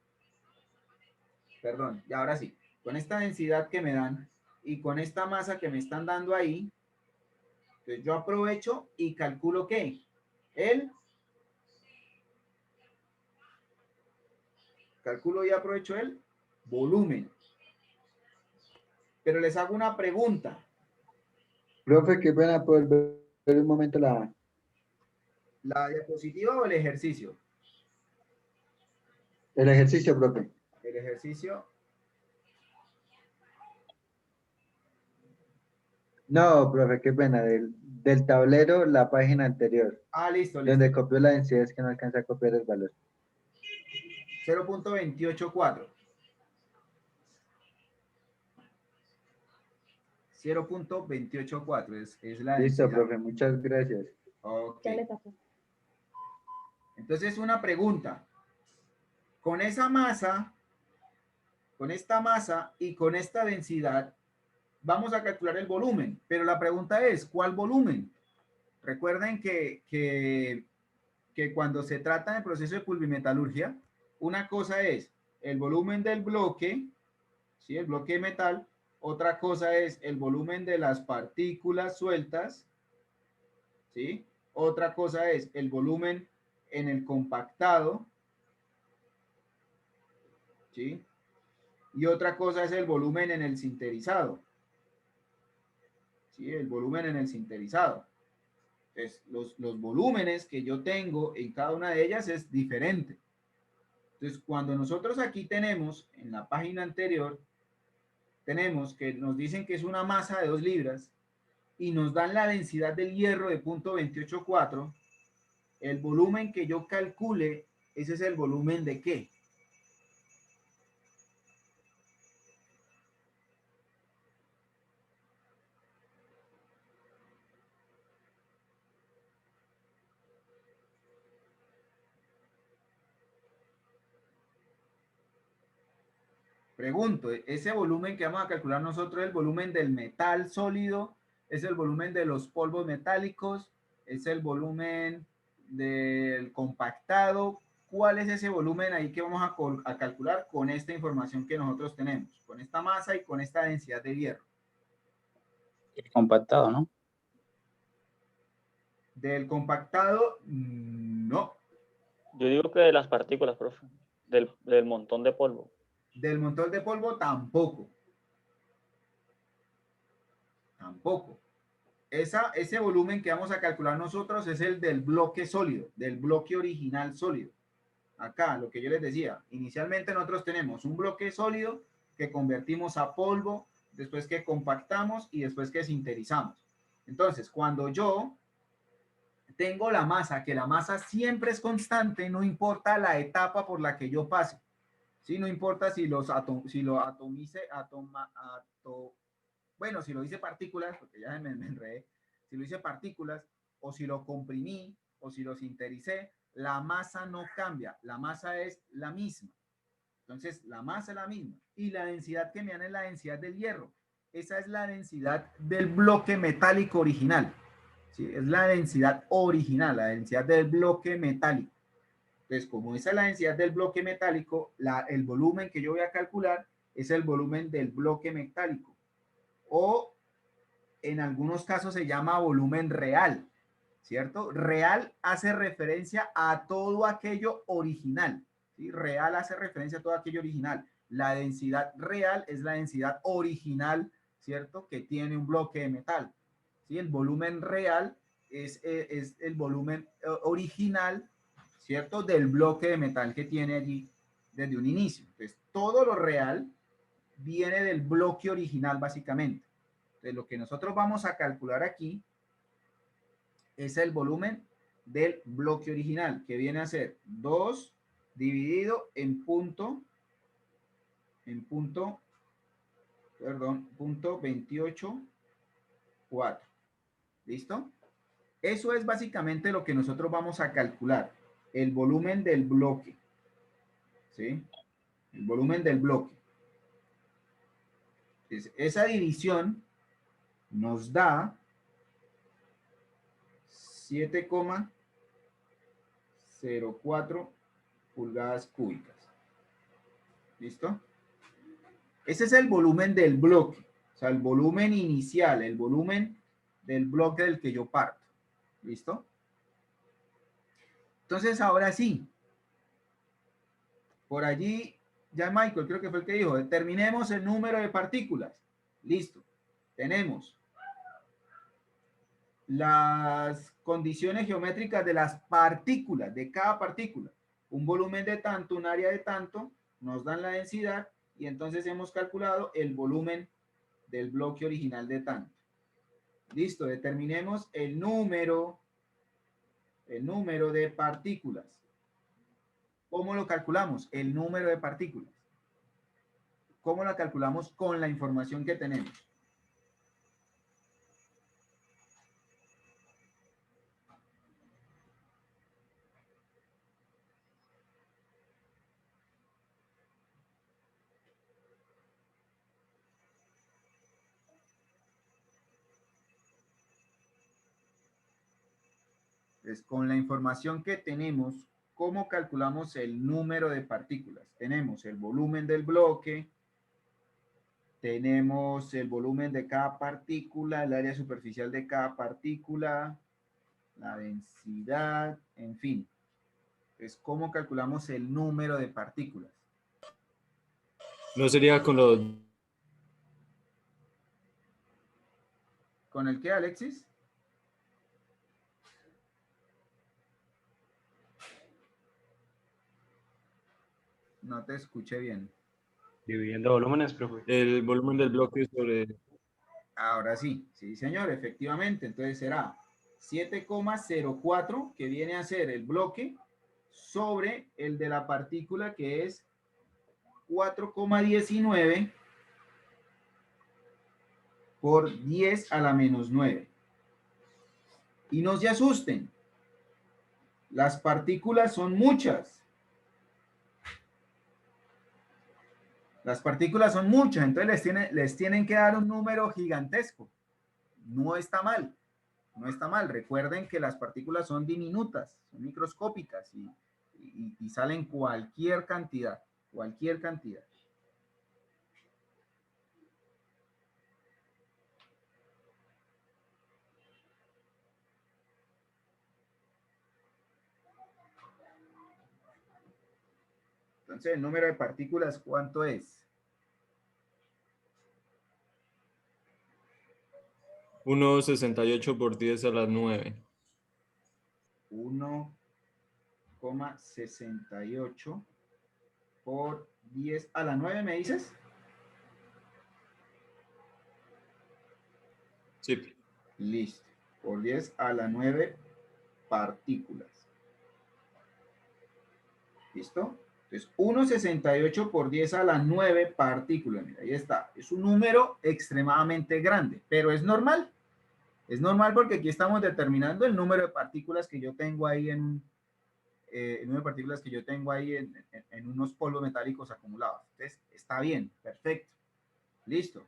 perdón, y ahora sí, con esta densidad que me dan y con esta masa que me están dando ahí, entonces yo aprovecho y calculo ¿qué? calculo y aprovecho el volumen. Pero les hago una pregunta. Profe, qué pena poder ver un momento la... ¿La diapositiva o el ejercicio? el ejercicio, profe. El ejercicio. No, profe, qué pena. Del tablero, la página anterior, Ah, listo, listo. donde copió la densidad, es que no alcanza a copiar el valor. 0.284. 0.284 es la Listo, densidad. profe, muchas gracias. Ok. Ya le tapó. Entonces, una pregunta. Con esa masa, con esta masa y con esta densidad, vamos a calcular el volumen. Pero la pregunta es, ¿cuál volumen? Recuerden que cuando se trata del proceso de pulvimetalurgia, una cosa es el volumen del bloque, ¿sí? El bloque de metal. Otra cosa es el volumen de las partículas sueltas, ¿sí? Otra cosa es el volumen en el compactado, ¿sí? Y otra cosa es el volumen en el sinterizado, ¿sí? El volumen en el sinterizado. Entonces, los volúmenes que yo tengo en cada una de ellas es diferente. Entonces, cuando nosotros aquí tenemos, en la página anterior, tenemos que nos dicen que es una masa de 2 libras y nos dan la densidad del hierro de 0.284, el volumen que yo calcule, ese es el volumen de ¿qué? Pregunto, ese volumen que vamos a calcular nosotros es el volumen del metal sólido, es el volumen de los polvos metálicos, es el volumen del compactado. ¿Cuál es ese volumen ahí que vamos a calcular con esta información que nosotros tenemos? Con esta masa y con esta densidad de hierro. El compactado, ¿no? Del compactado, no. Yo digo que de las partículas, profe, del montón de polvo. Del montón de polvo, tampoco. Tampoco. Ese volumen que vamos a calcular nosotros es el del bloque sólido, del bloque original sólido. Acá, lo que yo les decía, inicialmente nosotros tenemos un bloque sólido que convertimos a polvo, después que compactamos y después que sinterizamos. Entonces, cuando yo tengo la masa, que la masa siempre es constante, no importa la etapa por la que yo pase. ¿Sí? No importa si lo atomice, bueno, si lo hice partículas, porque ya me enredé, si lo hice partículas, o si lo comprimí, o si lo sintericé, la masa no cambia, la masa es la misma. Entonces, la masa es la misma. Y la densidad que me dan es la densidad del hierro. Esa es la densidad del bloque metálico original. ¿Sí? Es la densidad original, la densidad del bloque metálico. Entonces, como esa es la densidad del bloque metálico, el volumen que yo voy a calcular es el volumen del bloque metálico. O en algunos casos se llama volumen real, ¿cierto? Real hace referencia a todo aquello original, ¿sí? Real hace referencia a todo aquello original. La densidad real es la densidad original, ¿cierto? Que tiene un bloque de metal, ¿sí? El volumen real es el volumen original, ¿cierto? Del bloque de metal que tiene allí desde un inicio. Entonces, todo lo real viene del bloque original, básicamente. Entonces, lo que nosotros vamos a calcular aquí es el volumen del bloque original, que viene a ser 2 dividido en punto 28,4. ¿Listo? Eso es básicamente lo que nosotros vamos a calcular, el volumen del bloque. ¿Sí? El volumen del bloque. Entonces, esa división nos da 7,04 pulgadas cúbicas. ¿Listo? Ese es el volumen del bloque, o sea, el volumen inicial, el volumen del bloque del que yo parto. ¿Listo? Entonces, ahora sí, por allí, ya Michael creo que fue el que dijo, determinemos el número de partículas. Listo. Tenemos las condiciones geométricas de las partículas, de cada partícula. Un volumen de tanto, un área de tanto, nos dan la densidad y entonces hemos calculado el volumen del bloque original de tanto. Listo, determinemos el número de partículas. ¿Cómo lo calculamos? El número de partículas. ¿Cómo la calculamos con la información que tenemos? Pues con la información que tenemos, ¿cómo calculamos el número de partículas? Tenemos el volumen del bloque, tenemos el volumen de cada partícula, el área superficial de cada partícula, la densidad, en fin. Entonces, ¿cómo calculamos el número de partículas? No sería con los... ¿Con el qué, Alexis? No te escuché bien. Dividiendo volúmenes, profe. El volumen del bloque sobre... Ahora sí, sí señor, efectivamente. Entonces será 7,04 que viene a ser el bloque sobre el de la partícula que es 4,19 por 10 a la menos 9. Y no se asusten, las partículas son muchas. Las partículas son muchas, entonces les tienen que dar un número gigantesco. No está mal, no está mal. Recuerden que las partículas son diminutas, son microscópicas y salen cualquier cantidad, cualquier cantidad. Entonces, el número de partículas, ¿cuánto es? 1,68 por 10 a la 9. 1,68 por 10 a la 9, ¿me dices? Sí. Listo. Por 10 a la 9 partículas. ¿Listo? Entonces, 1,68 por 10 a la 9 partículas. Mira, ahí está. Es un número extremadamente grande, pero es normal. Es normal porque aquí estamos determinando el número de partículas que yo tengo ahí en unos polvos metálicos acumulados. Entonces, está bien, perfecto. Listo.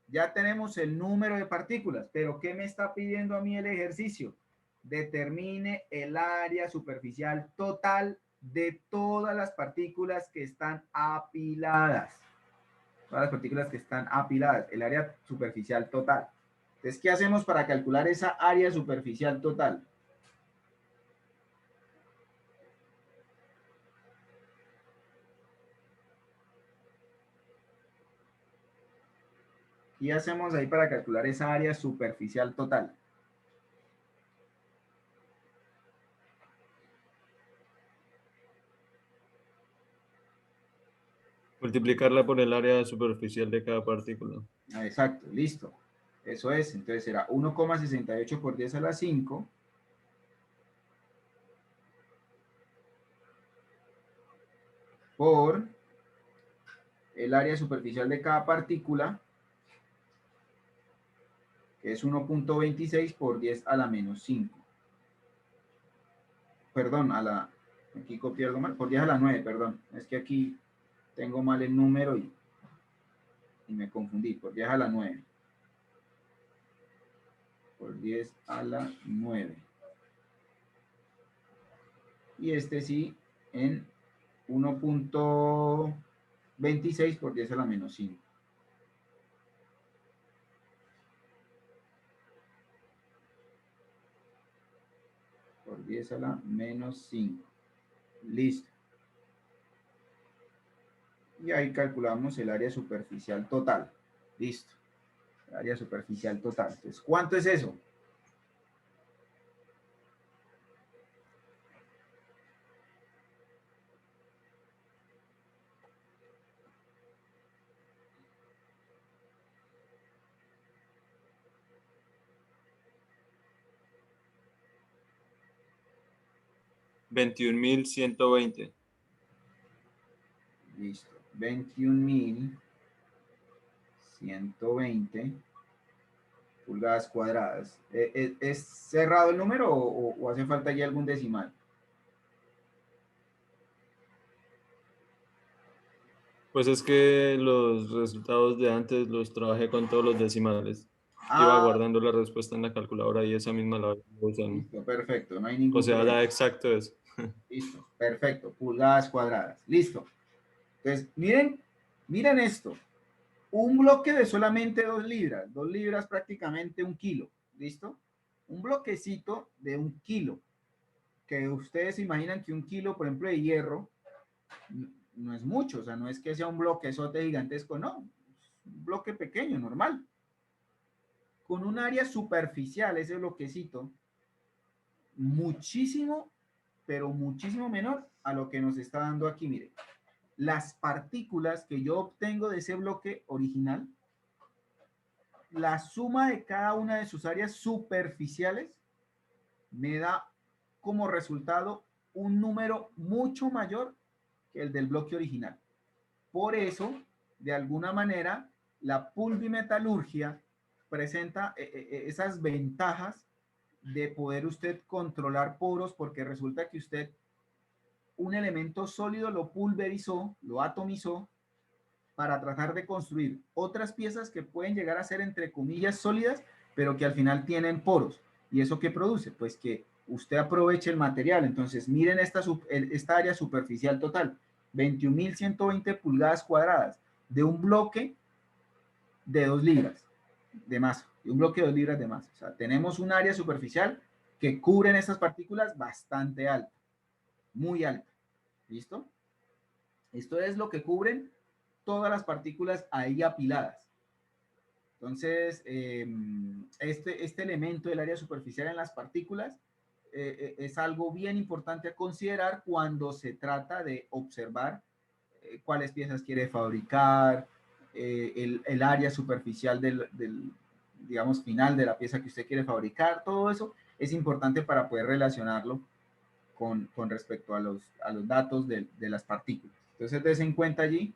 Ya tenemos el número de partículas, pero ¿qué me está pidiendo a mí el ejercicio? Determine el área superficial total de todas las partículas que están apiladas. Todas las partículas que están apiladas, el área superficial total. Entonces, ¿qué hacemos para calcular esa área superficial total? ¿Qué hacemos ahí para calcular esa área superficial total? Multiplicarla por el área superficial de cada partícula. Ah, exacto, listo. Eso es. Entonces será 1,68 por 10 a la 5 por el área superficial de cada partícula, que es 1,26 por 10 a la menos 5. Perdón, aquí copié algo mal, por 10 a la 9, perdón. Es que aquí tengo mal el número y me confundí, por 10 a la 9. Por 10 a la 9. Y este sí en 1,26 por 10 a la menos 5. Por 10 a la menos 5. Listo. Y ahí calculamos el área superficial total. Listo. El área superficial total. Entonces, ¿cuánto es eso? $21,120. Listo. 21.120 pulgadas cuadradas. ¿Es cerrado el número o hace falta ya algún decimal? Pues es que los resultados de antes los trabajé con todos los decimales. Iba guardando la respuesta en la calculadora y esa misma la voy usando. Listo, perfecto, no hay ningún O sea, problema. da exacto eso. Listo, perfecto, pulgadas cuadradas. Listo. Entonces, miren esto. Un bloque de solamente 2 libras. 2 libras prácticamente 1 kilo. ¿Listo? Un bloquecito de 1 kilo. Que ustedes imaginan que 1 kilo, por ejemplo, de hierro, no es mucho. O sea, no es que sea un bloquezote gigantesco, no. Es un bloque pequeño, normal. Con un área superficial, ese bloquecito, muchísimo, pero muchísimo menor a lo que nos está dando aquí, miren. Las partículas que yo obtengo de ese bloque original, la suma de cada una de sus áreas superficiales me da como resultado un número mucho mayor que el del bloque original. Por eso, de alguna manera, la pulvimetalurgia presenta esas ventajas de poder usted controlar poros, porque resulta que usted un elemento sólido lo pulverizó, lo atomizó, para tratar de construir otras piezas que pueden llegar a ser, entre comillas, sólidas, pero que al final tienen poros. ¿Y eso qué produce? Pues que usted aproveche el material. Entonces, miren esta área superficial total, 21.120 pulgadas cuadradas, de un bloque de 2 libras de masa, de un bloque de 2 libras de masa. O sea, tenemos un área superficial que cubren estas partículas bastante alta, muy alta. ¿Listo? Esto es lo que cubren todas las partículas ahí apiladas. Entonces, este elemento del área superficial en las partículas es algo bien importante a considerar cuando se trata de observar cuáles piezas quiere fabricar, el área superficial digamos, final de la pieza que usted quiere fabricar. Todo eso es importante para poder relacionarlo con respecto a los datos de las partículas. Entonces, des en cuenta allí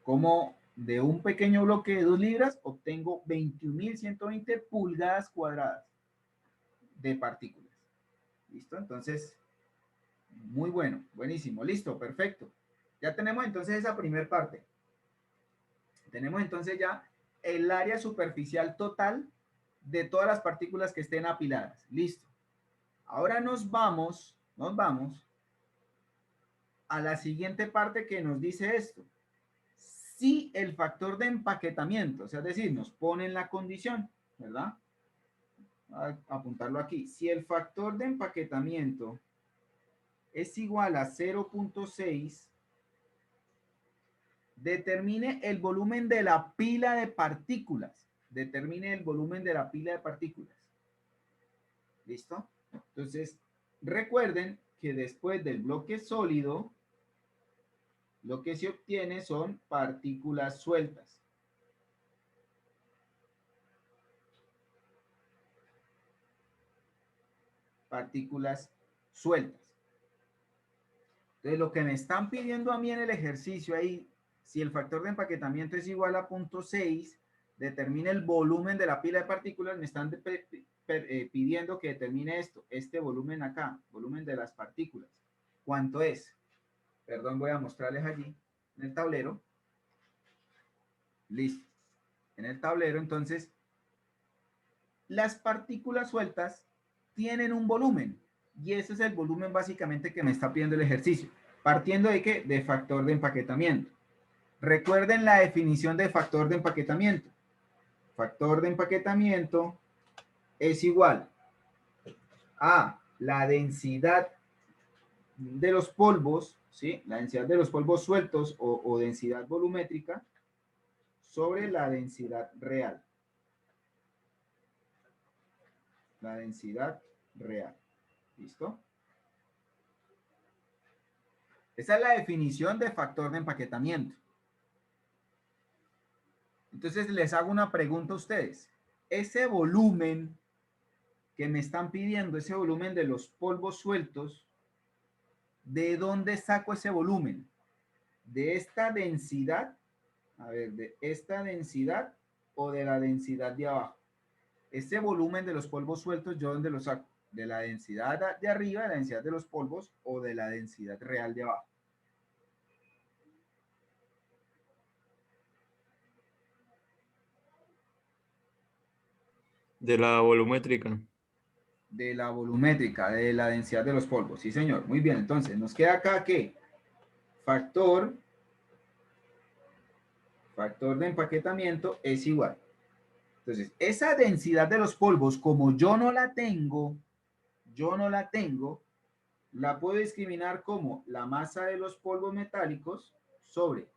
como de un pequeño bloque de 2 libras obtengo 21.120 pulgadas cuadradas de partículas. ¿Listo? Entonces, muy bueno, buenísimo, listo, perfecto. Ya tenemos entonces esa primera parte. Tenemos entonces ya el área superficial total de todas las partículas que estén apiladas. Listo. Ahora nos vamos a la siguiente parte que nos dice esto. Si el factor de empaquetamiento, o sea, es decir, nos ponen la condición, ¿verdad? Voy a apuntarlo aquí. Si el factor de empaquetamiento es igual a 0.6, determine el volumen de la pila de partículas. Determine el volumen de la pila de partículas. ¿Listo? Entonces, recuerden que después del bloque sólido, lo que se obtiene son partículas sueltas. Partículas sueltas. Entonces, lo que me están pidiendo a mí en el ejercicio ahí, si el factor de empaquetamiento es igual a 0.6, determine el volumen de la pila de partículas. Me están pidiendo que determine este volumen acá, volumen de las partículas. ¿Cuánto es? Perdón, voy a mostrarles allí en el tablero. Listo. En el tablero, entonces, las partículas sueltas tienen un volumen. Y ese es el volumen básicamente que me está pidiendo el ejercicio. ¿Partiendo de qué? De factor de empaquetamiento. Recuerden la definición de factor de Factor de empaquetamiento es igual a la densidad de los polvos, ¿sí? La densidad de los polvos sueltos o densidad volumétrica sobre la densidad real. La densidad real. ¿Listo? Esa es la definición de factor de empaquetamiento. Entonces les hago una pregunta a ustedes. Ese volumen que me están pidiendo, ese volumen de los polvos sueltos, ¿de dónde saco ese volumen? ¿De esta densidad? A ver, ¿de esta densidad o de la densidad de abajo? Este volumen de los polvos sueltos, ¿yo dónde lo saco? ¿De la densidad de arriba, de la densidad de los polvos, o de la densidad real de abajo? De la volumétrica. De la volumétrica, de la densidad de los polvos. Sí, señor. Muy bien. Entonces, nos queda acá que factor de empaquetamiento es igual. Entonces, esa densidad de los polvos, como yo no la tengo, la puedo discriminar como la masa de los polvos metálicos sobre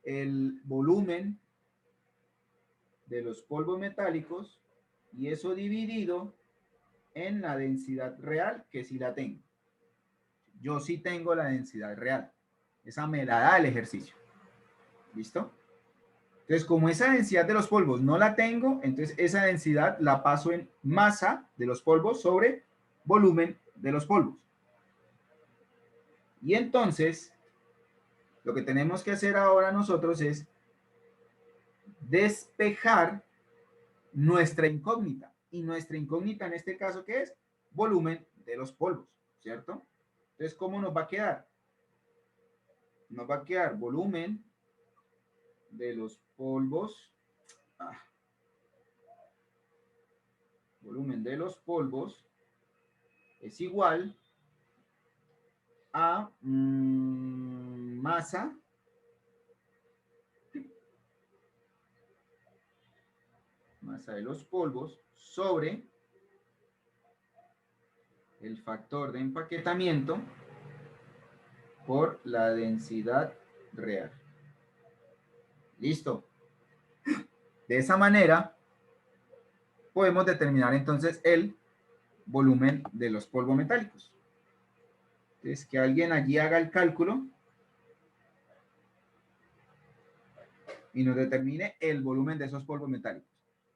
el volumen de los polvos metálicos y eso dividido en la densidad real, que sí la tengo. Yo sí tengo la densidad real. Esa me la da el ejercicio. ¿Listo? Entonces, como esa densidad de los polvos no la tengo, entonces esa densidad la paso en masa de los polvos sobre volumen de los polvos. Y entonces, lo que tenemos que hacer ahora nosotros es despejar nuestra incógnita. Y nuestra incógnita en este caso, ¿qué es? Volumen de los polvos, ¿cierto? Entonces, ¿cómo nos va a quedar? Nos va a quedar volumen de los polvos. Volumen de los polvos es igual a masa de los polvos sobre el factor de empaquetamiento por la densidad real. Listo. De esa manera podemos determinar entonces el volumen de los polvos metálicos. Entonces, que alguien allí haga el cálculo y nos determine el volumen de esos polvos metálicos.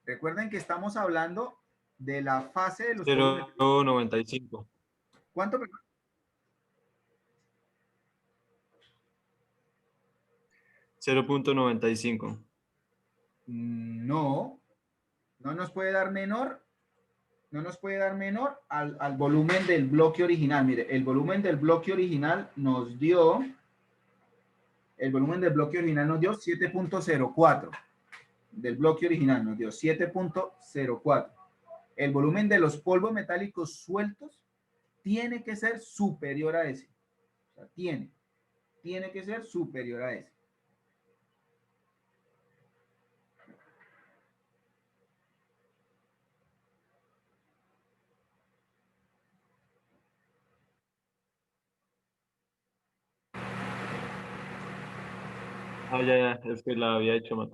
Recuerden que estamos hablando de la fase de los polvos metálicos. 0.95. ¿Cuánto? 0.95. No, no nos puede dar menor, al volumen del bloque original. Mire, el volumen del bloque original nos dio, 7.04. Del bloque original nos dio 7.04. El volumen de los polvos metálicos sueltos tiene que ser superior a ese. O sea, tiene que ser superior a ese. Ya, es que la había hecho mal.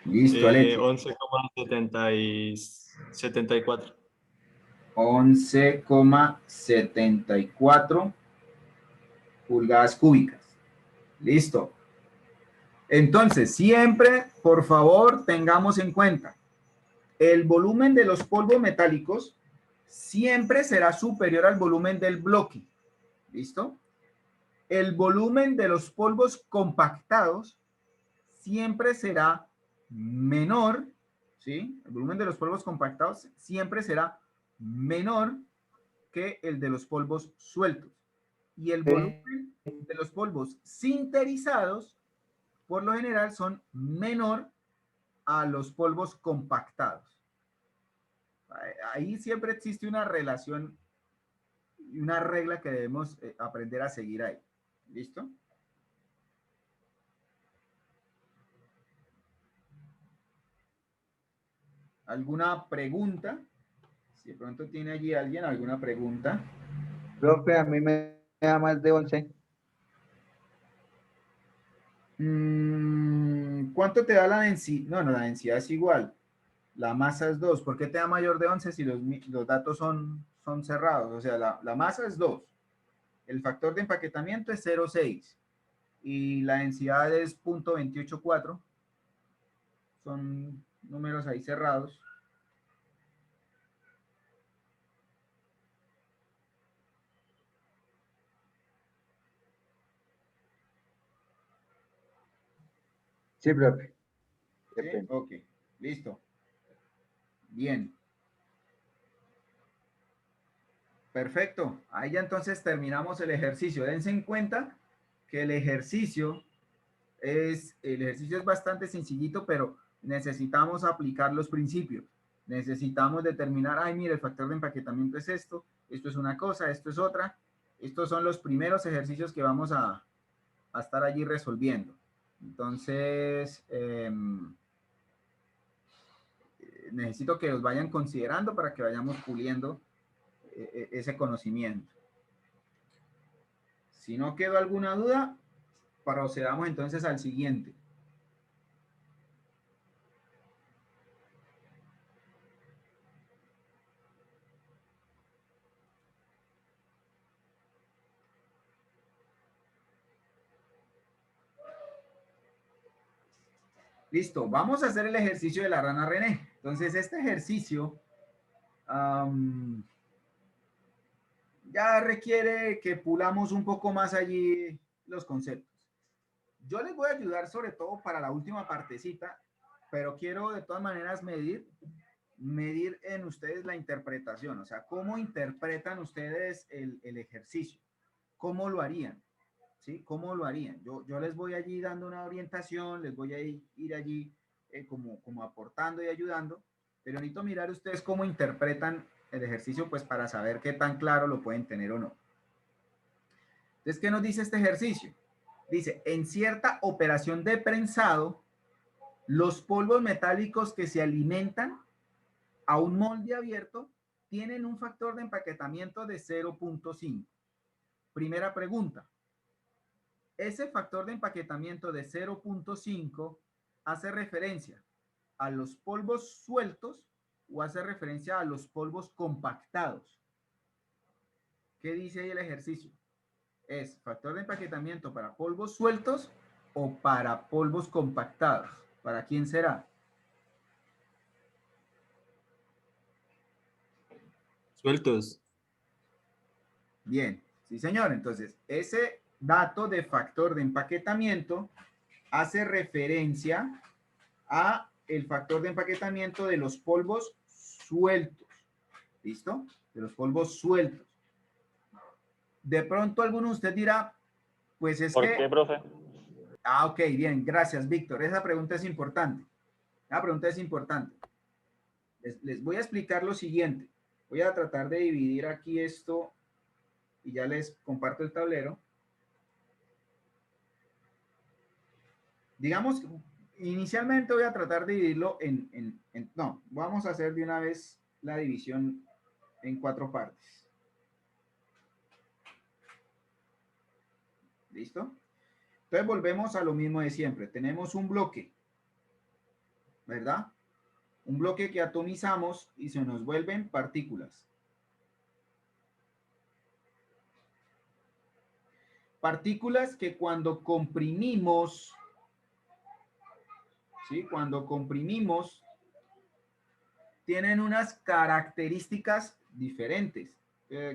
Listo, Alex. 11,74. 11,74 pulgadas cúbicas. Listo. Entonces, siempre, por favor, tengamos en cuenta, el volumen de los polvos metálicos siempre será superior al volumen del bloque. ¿Listo? El volumen de los polvos compactados siempre será menor, ¿sí? El volumen de los polvos compactados siempre será menor que el de los polvos sueltos. Y el volumen de los polvos sinterizados, por lo general, son menor a los polvos compactados. Ahí siempre existe una relación y una regla que debemos aprender a seguir ahí. ¿Listo? ¿Alguna pregunta? Si de pronto tiene allí alguien alguna pregunta. Profe, a mí me da más de 11. ¿Cuánto te da la densidad? No, la densidad es igual. La masa es 2. ¿Por qué te da mayor de 11 si los datos son cerrados? O sea, la masa es 2. El factor de empaquetamiento es 0,6. Y la densidad es 0,284. Son números ahí cerrados. Sí, profe. ¿Sí? Ok, listo. Bien. Perfecto. Ahí ya entonces terminamos el ejercicio. Dense en cuenta que el ejercicio es bastante sencillito, pero necesitamos aplicar los principios. Necesitamos determinar, ay, mire, el factor de empaquetamiento es esto es una cosa, esto es otra. Estos son los primeros ejercicios que vamos a estar allí resolviendo. Entonces, necesito que los vayan considerando para que vayamos puliendo ese conocimiento. Si no quedó alguna duda, procedamos entonces al siguiente. Listo, vamos a hacer el ejercicio de la rana René. Entonces, este ejercicio ya requiere que pulamos un poco más allí los conceptos. Yo les voy a ayudar sobre todo para la última partecita, pero quiero de todas maneras medir en ustedes la interpretación, o sea, cómo interpretan ustedes el ejercicio, cómo lo harían, ¿sí? ¿Cómo lo harían? Yo les voy allí dando una orientación, les voy a ir allí como aportando y ayudando, pero necesito mirar ustedes cómo interpretan el ejercicio, pues para saber qué tan claro lo pueden tener o no. Entonces, ¿qué nos dice este ejercicio? Dice, en cierta operación de prensado, los polvos metálicos que se alimentan a un molde abierto tienen un factor de empaquetamiento de 0,5. Primera pregunta. Ese factor de empaquetamiento de 0,5 hace referencia a los polvos sueltos o hace referencia a los polvos compactados. ¿Qué dice ahí el ejercicio? ¿Es factor de empaquetamiento para polvos sueltos o para polvos compactados? ¿Para quién será? Sueltos. Bien, sí señor. Entonces, ese dato de factor de empaquetamiento hace referencia a el factor de empaquetamiento de los polvos sueltos. ¿Listo? De los polvos sueltos. De pronto alguno de ustedes dirá, pues es ¿Por que... qué, profe? Ah, ok, bien, gracias, Víctor. Esa pregunta es importante. La pregunta es importante. Les voy a explicar lo siguiente. Voy a tratar de dividir aquí esto y ya les comparto el tablero. Digamos, inicialmente voy a tratar de dividirlo no, vamos a hacer de una vez la división en 4 partes. ¿Listo? Entonces volvemos a lo mismo de siempre. Tenemos un bloque, ¿verdad? Un bloque que atomizamos y se nos vuelven partículas. Partículas que cuando comprimimos, ¿sí? Cuando comprimimos, tienen unas características diferentes.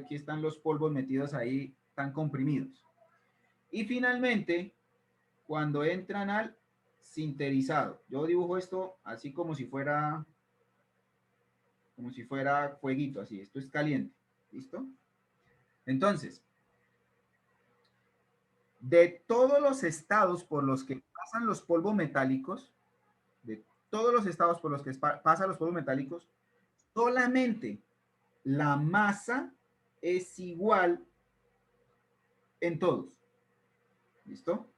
Aquí están los polvos metidos ahí, tan comprimidos. Y finalmente, cuando entran al sinterizado, yo dibujo esto así como si fuera fueguito, así, esto es caliente, ¿listo? Entonces, de todos los estados por los que pasan los polvos metálicos, solamente la masa es igual en todos. ¿Listo?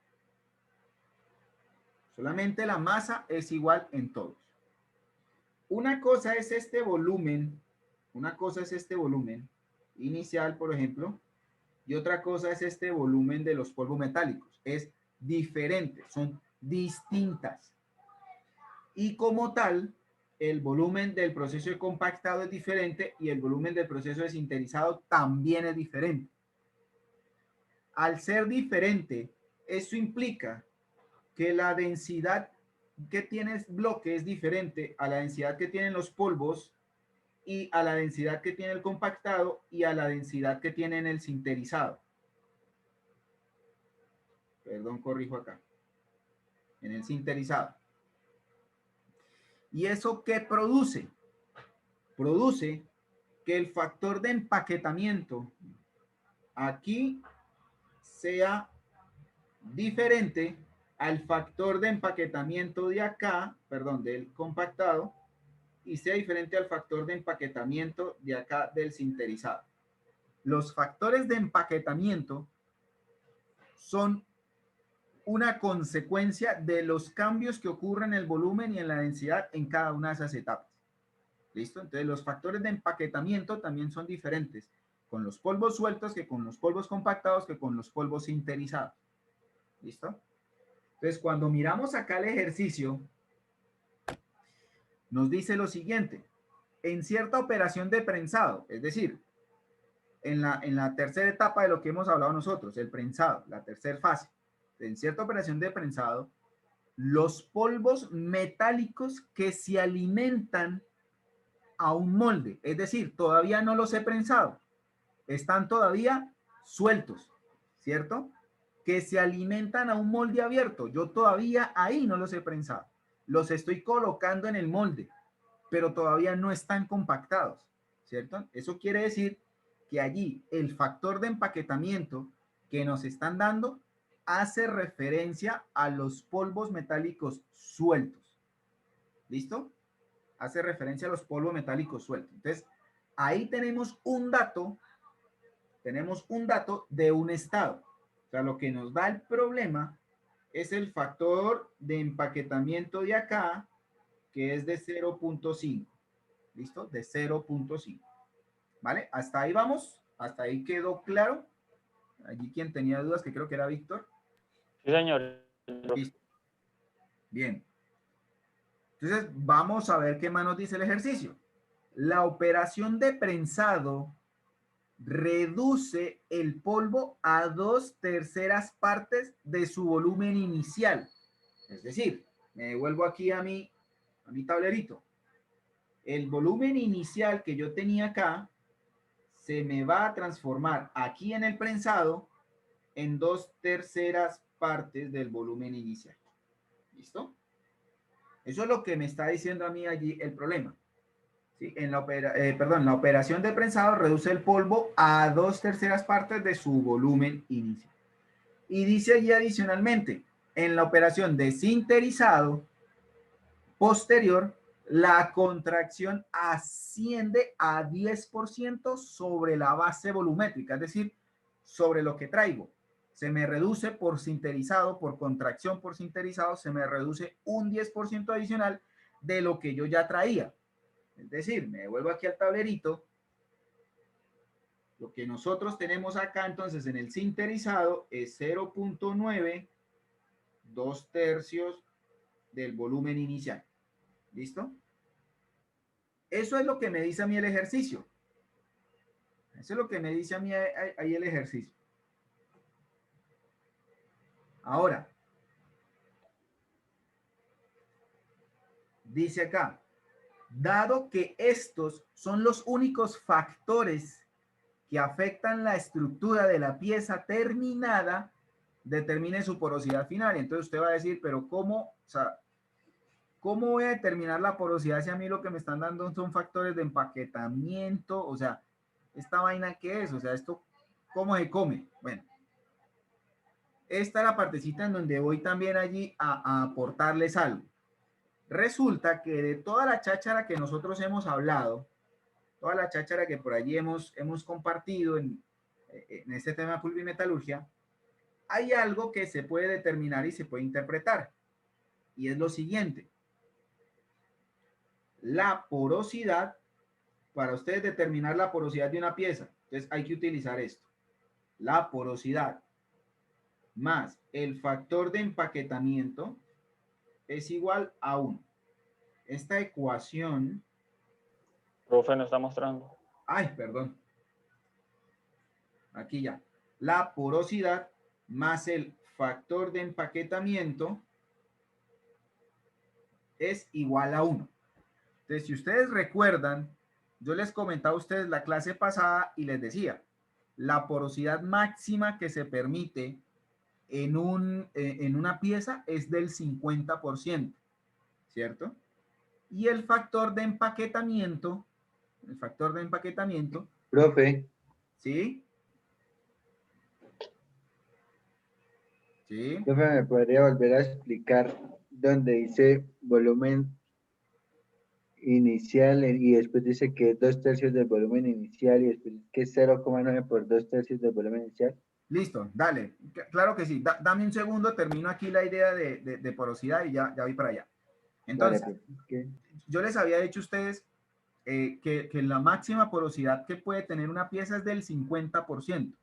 Solamente la masa es igual en todos. Una cosa es este volumen Una cosa es este volumen inicial, por ejemplo, y otra cosa es este volumen de los polvos metálicos. Es diferente, son distintas. Y como tal, el volumen del proceso de compactado es diferente y el volumen del proceso de sinterizado también es diferente. Al ser diferente, eso implica que la densidad que tiene el bloque es diferente a la densidad que tienen los polvos y a la densidad que tiene el compactado y a la densidad que tiene en el sinterizado. Perdón, corrijo acá. En el sinterizado. ¿Y eso qué produce? Produce que el factor de empaquetamiento aquí sea diferente al factor de empaquetamiento de acá, perdón, del compactado, y sea diferente al factor de empaquetamiento de acá del sinterizado. Los factores de empaquetamiento son una consecuencia de los cambios que ocurren en el volumen y en la densidad en cada una de esas etapas. ¿Listo? Entonces los factores de empaquetamiento también son diferentes con los polvos sueltos que con los polvos compactados que con los polvos sinterizados. ¿Listo? Entonces cuando miramos acá el ejercicio, nos dice lo siguiente. En cierta operación de prensado, es decir, en la tercera etapa de lo que hemos hablado nosotros, el prensado, la tercera fase, en cierta operación de prensado, los polvos metálicos que se alimentan a un molde, es decir, todavía no los he prensado, están todavía sueltos, ¿cierto? Que se alimentan a un molde abierto, yo todavía ahí no los he prensado, los estoy colocando en el molde, pero todavía no están compactados, ¿cierto? Eso quiere decir que allí el factor de empaquetamiento que nos están dando hace referencia a los polvos metálicos sueltos. ¿Listo? Hace referencia a los polvos metálicos sueltos. Entonces, ahí tenemos un dato de un estado. O sea, lo que nos da el problema es el factor de empaquetamiento de acá, que es de 0.5. ¿Listo? De 0.5. ¿Vale? Hasta ahí vamos. Hasta ahí quedó claro. Allí quien tenía dudas, que creo que era Víctor. Sí, señor. Listo. Bien. Entonces, vamos a ver qué más nos dice el ejercicio. La operación de prensado reduce el polvo a 2/3 partes de su volumen inicial. Es decir, me devuelvo aquí a mi tablerito. El volumen inicial que yo tenía acá se me va a transformar aquí en el prensado en 2/3 partes del volumen inicial. ¿Listo? Eso es lo que me está diciendo a mí allí el problema. ¿Sí? La operación de prensado reduce el polvo a 2/3 partes de su volumen inicial. Y dice allí adicionalmente, en la operación de sinterizado posterior, la contracción asciende a 10% sobre la base volumétrica, es decir, sobre lo que traigo. Se me reduce por sinterizado, por contracción por sinterizado, se me reduce un 10% adicional de lo que yo ya traía. Es decir, me devuelvo aquí al tablerito. Lo que nosotros tenemos acá entonces en el sinterizado es 0.9, 2/3 del volumen inicial. ¿Listo? Eso es lo que me dice a mí el ejercicio. Eso es lo que me dice a mí ahí el ejercicio. Ahora, dice acá, dado que estos son los únicos factores que afectan la estructura de la pieza terminada, determine su porosidad final. Entonces usted va a decir, pero ¿cómo? O sea, ¿cómo voy a determinar la porosidad si a mí lo que me están dando son factores de empaquetamiento? O sea, ¿esta vaina qué es? O sea, ¿esto cómo se come? Bueno, esta es la partecita en donde voy también allí a aportarles algo. Resulta que de toda la cháchara que nosotros hemos hablado, toda la cháchara que por allí hemos compartido en este tema de pulvimetalurgia, hay algo que se puede determinar y se puede interpretar. Y es lo siguiente. La porosidad para ustedes determinar la porosidad de una pieza, entonces hay que utilizar esto. La porosidad más el factor de empaquetamiento es igual a 1. Esta ecuación... Profe, no está mostrando. Ay, perdón. Aquí ya. La porosidad más el factor de empaquetamiento es igual a 1. Entonces, si ustedes recuerdan, yo les comentaba a ustedes la clase pasada y les decía, la porosidad máxima que se permite en una pieza es del 50%, ¿cierto? Y el factor de empaquetamiento, Profe, ¿sí? Sí. profe, ¿me podría volver a explicar donde dice volumen inicial y después dice que es 2/3 del volumen inicial y después que es 0,9 por 2/3 del volumen inicial? Listo, dale. Claro que sí. Dame un segundo, termino aquí la idea de porosidad y ya voy para allá. Entonces, Vale, pues, yo les había dicho a ustedes que la máxima porosidad que puede tener una pieza es del 50%.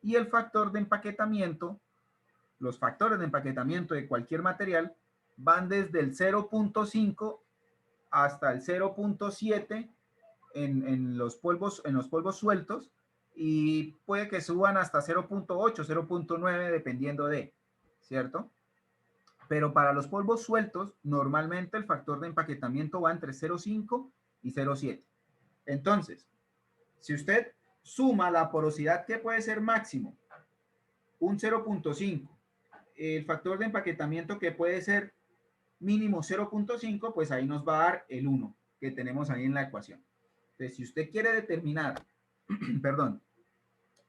Y el factor de empaquetamiento, los factores de empaquetamiento de cualquier material van desde el 0.5 hasta el 0.7 en los polvos sueltos, y puede que suban hasta 0.8, 0.9 dependiendo de, ¿cierto? Pero para los polvos sueltos, normalmente el factor de empaquetamiento va entre 0.5 y 0.7. Entonces, si usted suma la porosidad que puede ser máximo, un 0.5, el factor de empaquetamiento que puede ser mínimo 0.5, pues ahí nos va a dar el 1 que tenemos ahí en la ecuación. Entonces, si usted quiere determinar, perdón,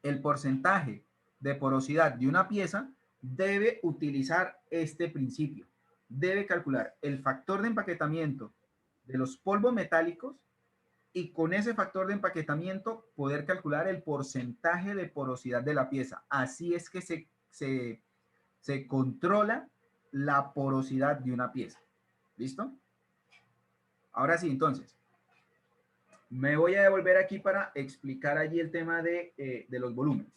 el porcentaje de porosidad de una pieza, debe utilizar este principio. Debe calcular el factor de empaquetamiento de los polvos metálicos y con ese factor de empaquetamiento poder calcular el porcentaje de porosidad de la pieza. Así es que se controla la porosidad de una pieza. ¿Listo? Ahora sí, entonces, me voy a devolver aquí para explicar allí el tema de los volúmenes.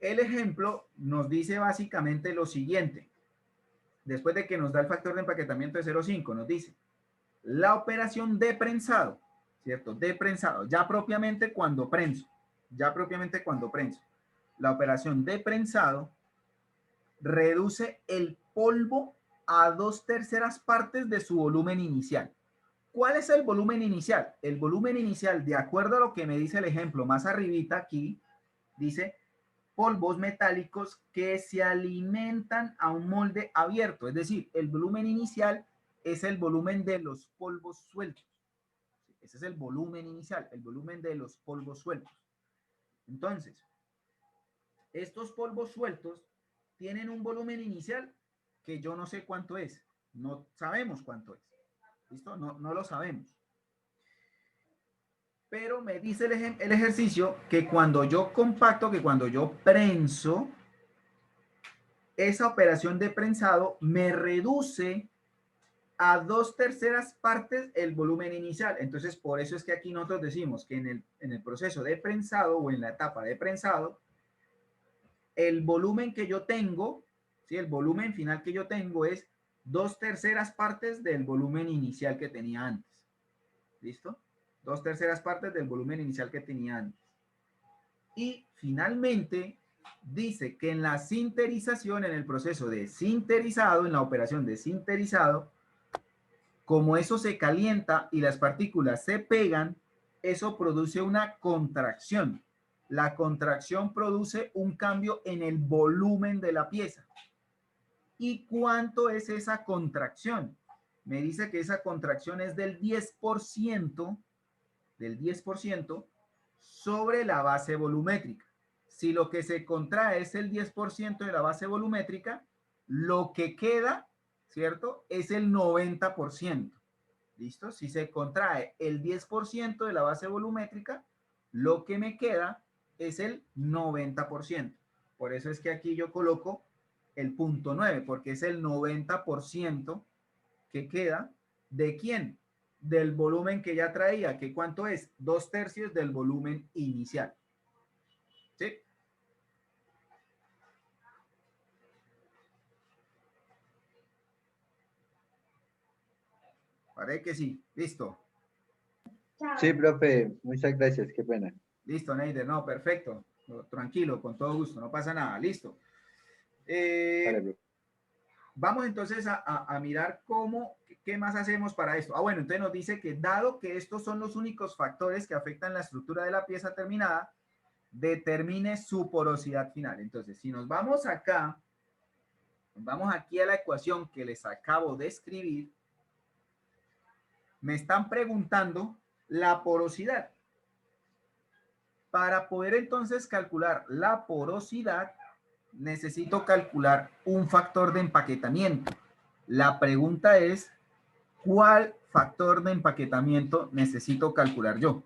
El ejemplo nos dice básicamente lo siguiente. Después de que nos da el factor de empaquetamiento de 0,5, nos dice la operación de prensado, ¿cierto? De prensado, ya propiamente cuando prenso. La operación de prensado reduce el polvo a 2/3 partes de su volumen inicial. ¿Cuál es el volumen inicial? El volumen inicial, de acuerdo a lo que me dice el ejemplo más arribita aquí, dice polvos metálicos que se alimentan a un molde abierto. Es decir, el volumen inicial es el volumen de los polvos sueltos. Ese es el volumen inicial, el volumen de los polvos sueltos. Entonces, estos polvos sueltos tienen un volumen inicial que yo no sé cuánto es. No sabemos cuánto es. ¿Listo? No lo sabemos. Pero me dice el ejercicio que cuando yo compacto, que cuando yo prenso, esa operación de prensado me reduce a 2/3 partes el volumen inicial. Entonces, por eso es que aquí nosotros decimos que en el proceso de prensado o en la etapa de prensado, el volumen que yo tengo, ¿sí? El volumen final que yo tengo es 2/3 partes del volumen inicial que tenía antes. ¿Listo? 2/3 partes del volumen inicial que tenía antes. Y finalmente dice que en la sinterización, en el proceso de sinterizado, en la operación de sinterizado, como eso se calienta y las partículas se pegan, eso produce una contracción. La contracción produce un cambio en el volumen de la pieza. ¿Y cuánto es esa contracción? Me dice que esa contracción es del 10%, sobre la base volumétrica. Si lo que se contrae es el 10% de la base volumétrica, lo que queda, ¿cierto? Es el 90%. ¿Listo? Si se contrae el 10% de la base volumétrica, lo que me queda es el 90%. Por eso es que aquí yo coloco el punto 9, porque es el 90% que queda. ¿De quién? del volumen que ya traía, que ¿cuánto es? 2/3 del volumen inicial. ¿Sí? Parece que sí. Listo. Sí, profe, muchas gracias, qué pena. Listo, Neider. No, perfecto. No, tranquilo, con todo gusto. No pasa nada. Listo. Vale, profe. Vamos entonces a mirar qué más hacemos para esto. Ah, bueno, entonces nos dice que dado que estos son los únicos factores que afectan la estructura de la pieza terminada, determine su porosidad final. Entonces, si nos vamos acá, vamos aquí a la ecuación que les acabo de escribir, me están preguntando la porosidad. Para poder entonces calcular la porosidad, necesito calcular un factor de empaquetamiento. La pregunta es, ¿cuál factor de empaquetamiento necesito calcular yo?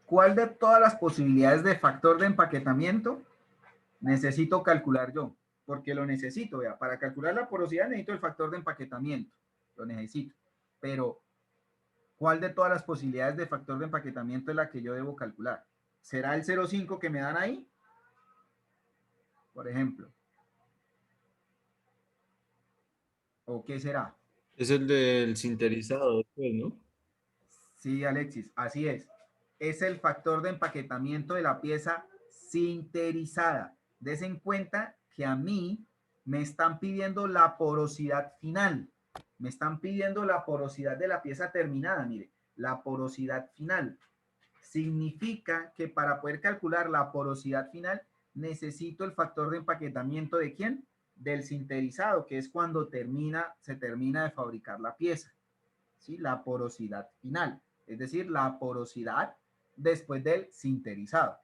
¿Cuál de todas las posibilidades de factor de empaquetamiento necesito calcular yo? Porque lo necesito, vea. Para calcular la porosidad necesito el factor de empaquetamiento. Lo necesito. Pero, ¿cuál de todas las posibilidades de factor de empaquetamiento es la que yo debo calcular? ¿Será el 0,5 que me dan ahí? Por ejemplo. ¿O qué será? Es el del sinterizado, pues, ¿no? Sí, Alexis, así es. Es el factor de empaquetamiento de la pieza sinterizada. Des en cuenta que a mí me están pidiendo la porosidad final. Me están pidiendo la porosidad de la pieza terminada. Mire, la porosidad final. Significa que para poder calcular la porosidad final necesito el factor de empaquetamiento ¿de quién? Del sinterizado, que es cuando se termina de fabricar la pieza. ¿Sí? La porosidad final. Es decir, la porosidad después del sinterizado.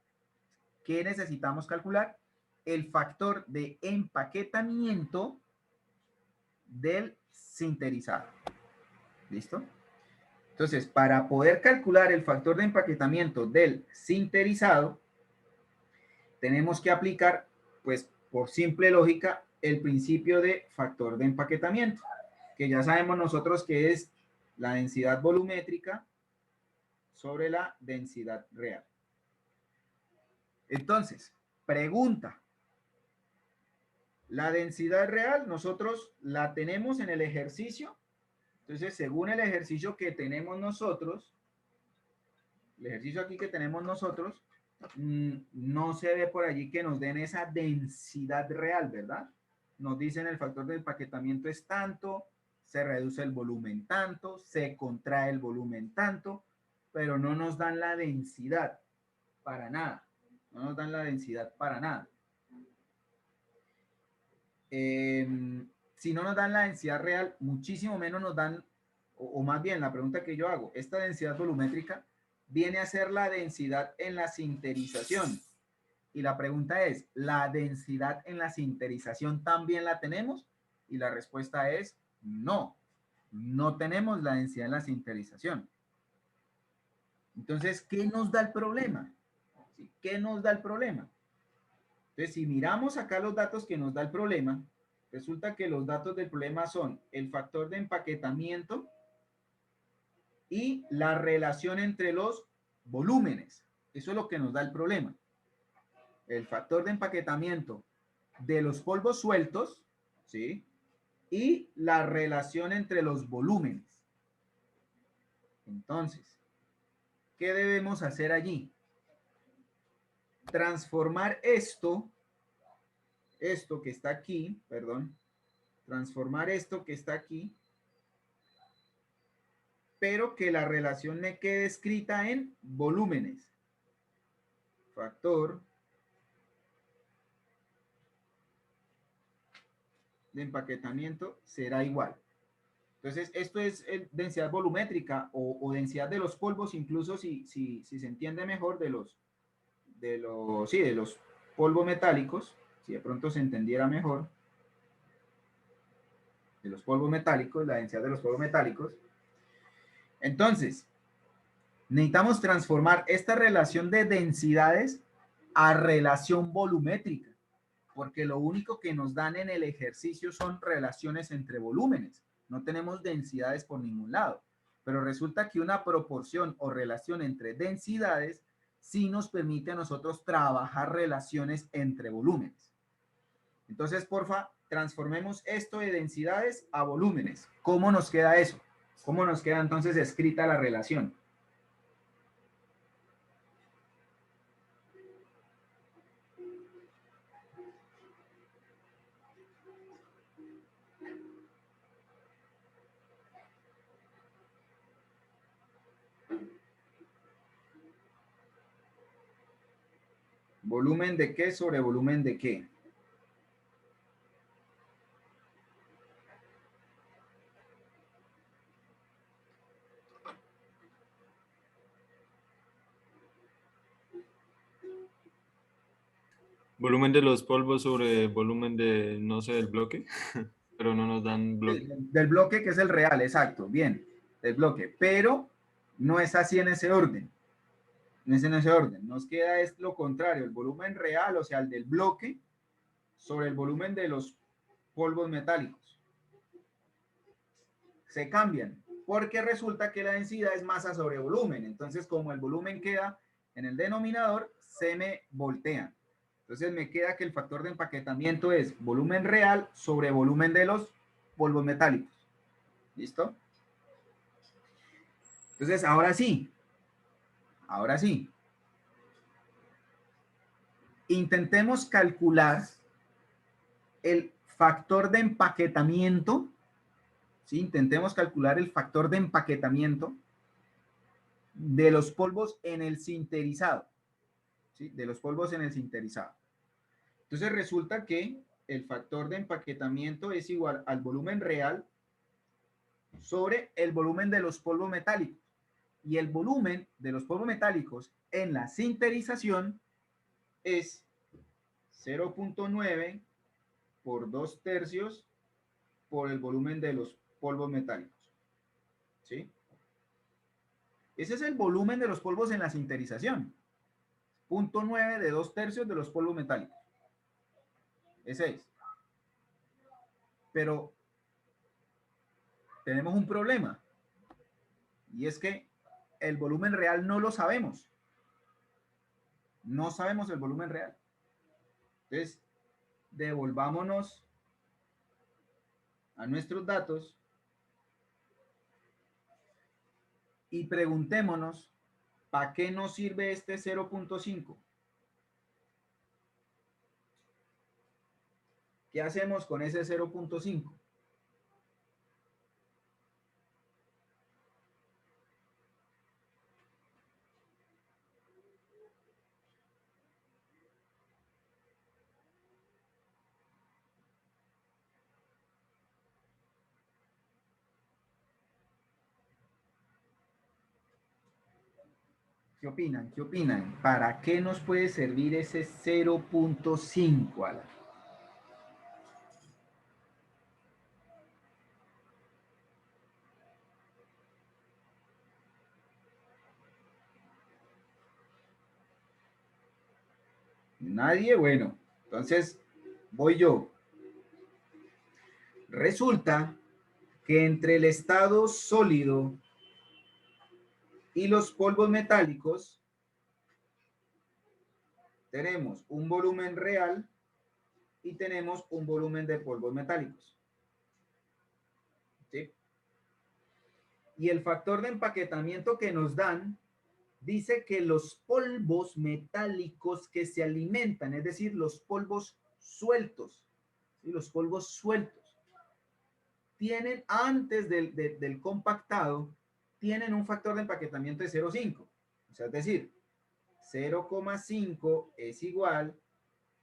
¿Qué necesitamos calcular? El factor de empaquetamiento del sinterizado. ¿Listo? Entonces, para poder calcular el factor de empaquetamiento del sinterizado, tenemos que aplicar, pues, por simple lógica, el principio de factor de empaquetamiento, que ya sabemos nosotros que es la densidad volumétrica sobre la densidad real. Entonces, pregunta. La densidad real nosotros la tenemos en el ejercicio. Entonces, según el ejercicio que tenemos nosotros, el ejercicio aquí que tenemos nosotros, no se ve por allí que nos den esa densidad real, ¿verdad? Nos dicen el factor de empaquetamiento es tanto, se reduce el volumen tanto, se contrae el volumen tanto, pero no nos dan la densidad para nada. No nos dan la densidad para nada. Si no nos dan la densidad real, muchísimo menos nos dan, o más bien la pregunta que yo hago, esta densidad volumétrica viene a ser la densidad en la sinterización. Y la pregunta es, ¿la densidad en la sinterización también la tenemos? Y la respuesta es no. No tenemos la densidad en la sinterización. Entonces, ¿qué nos da el problema? ¿Sí? ¿Qué nos da el problema? Entonces, si miramos acá los datos que nos da el problema, resulta que los datos del problema son el factor de empaquetamiento y la relación entre los volúmenes. Eso es lo que nos da el problema. El factor de empaquetamiento de los polvos sueltos, ¿sí? Y la relación entre los volúmenes. Entonces, ¿qué debemos hacer allí? Transformar esto que está aquí, perdón, transformar esto que está aquí, pero que la relación me quede escrita en volúmenes. Factor de empaquetamiento será igual. Entonces, esto es densidad volumétrica o densidad de los polvos, incluso si se entiende mejor de los polvos metálicos, si de pronto se entendiera mejor, de los polvos metálicos, la densidad de los polvos metálicos. Entonces, necesitamos transformar esta relación de densidades a relación volumétrica, porque lo único que nos dan en el ejercicio son relaciones entre volúmenes. No tenemos densidades por ningún lado, pero resulta que una proporción o relación entre densidades sí nos permite a nosotros trabajar relaciones entre volúmenes. Entonces, porfa, transformemos esto de densidades a volúmenes. ¿Cómo nos queda eso? ¿Cómo nos queda entonces escrita la relación? ¿Volumen de qué sobre volumen de qué? Volumen de los polvos sobre volumen de, no sé, del bloque, pero no nos dan bloque. Del bloque que es el real, exacto, bien, del bloque, pero no es así en ese orden. No es en ese orden, nos queda es lo contrario, el volumen real, o sea, el del bloque, sobre el volumen de los polvos metálicos. Se cambian, porque resulta que la densidad es masa sobre volumen. Entonces, como el volumen queda en el denominador, se me voltean. Entonces, me queda que el factor de empaquetamiento es volumen real sobre volumen de los polvos metálicos. ¿Listo? Entonces, ahora sí. Ahora sí. Intentemos calcular el factor de empaquetamiento. ¿Sí? Intentemos calcular el factor de empaquetamiento de los polvos en el sinterizado. ¿Sí? De los polvos en el sinterizado. Entonces resulta que el factor de empaquetamiento es igual al volumen real sobre el volumen de los polvos metálicos. Y el volumen de los polvos metálicos en la sinterización es 0.9 por 2/3 por el volumen de los polvos metálicos. ¿Sí? Ese es el volumen de los polvos en la sinterización. 0.9 de 2/3 de los polvos metálicos. Ese es. Pero tenemos un problema. Y es que el volumen real no lo sabemos. No sabemos el volumen real. Entonces, devolvámonos a nuestros datos y preguntémonos, ¿para qué nos sirve este 0.5? ¿Qué hacemos con ese 0.5? ¿Qué opinan? ¿Qué opinan? ¿Para qué nos puede servir ese 0.5, Alan? Nadie, bueno, entonces voy yo. Resulta que entre el estado sólido y los polvos metálicos tenemos un volumen real y tenemos un volumen de polvos metálicos. ¿Sí? Y el factor de empaquetamiento que nos dan dice que los polvos metálicos que se alimentan, es decir, los polvos sueltos, ¿sí? Los polvos sueltos, tienen antes del compactado, tienen un factor de empaquetamiento de 0,5. O sea, es decir, 0,5 es igual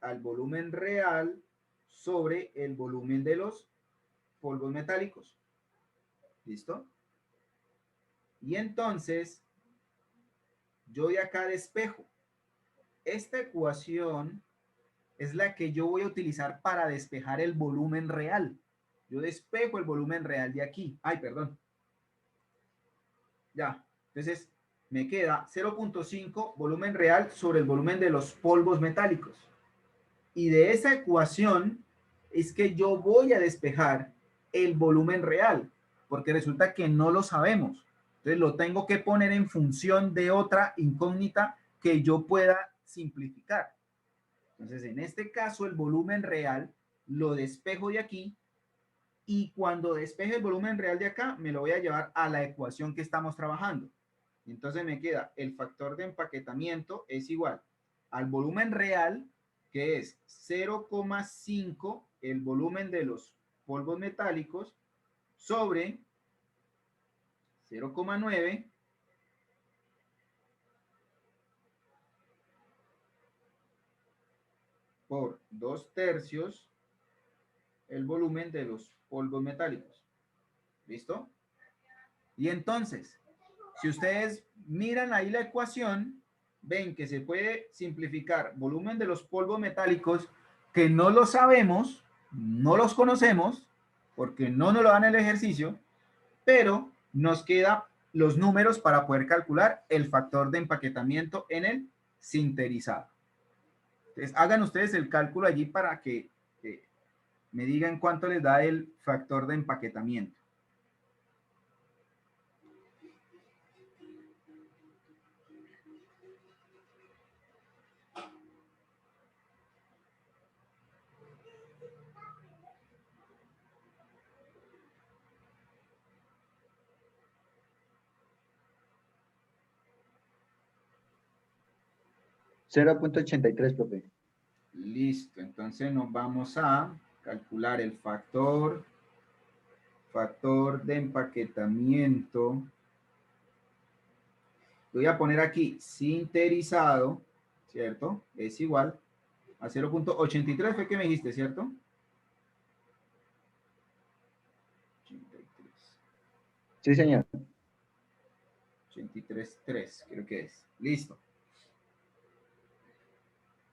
al volumen real sobre el volumen de los polvos metálicos. ¿Listo? Y entonces, yo de acá despejo. Esta ecuación es la que yo voy a utilizar para despejar el volumen real. Yo despejo el volumen real de aquí. Ay, perdón. Ya. Entonces, me queda 0.5 volumen real sobre el volumen de los polvos metálicos. Y de esa ecuación es que yo voy a despejar el volumen real, porque resulta que no lo sabemos. Entonces lo tengo que poner en función de otra incógnita que yo pueda simplificar. Entonces, en este caso, el volumen real lo despejo de aquí y cuando despeje el volumen real de acá, me lo voy a llevar a la ecuación que estamos trabajando. Entonces me queda el factor de empaquetamiento es igual al volumen real, que es 0,5 el volumen de los polvos metálicos sobre 0,9 por 2/3 el volumen de los polvos metálicos. ¿Listo? Y entonces, si ustedes miran ahí la ecuación, ven que se puede simplificar volumen de los polvos metálicos que no lo sabemos, no los conocemos, porque no nos lo dan en el ejercicio, pero nos queda los números para poder calcular el factor de empaquetamiento en el sinterizado. Entonces, hagan ustedes el cálculo allí para que me digan cuánto les da el factor de empaquetamiento. $0.83, profe. Listo, entonces nos vamos a calcular el factor de empaquetamiento. Voy a poner aquí sinterizado, ¿cierto? Es igual a 0.83, fue que me dijiste, ¿cierto? 83. Sí, señor. 83.3, creo que es. Listo.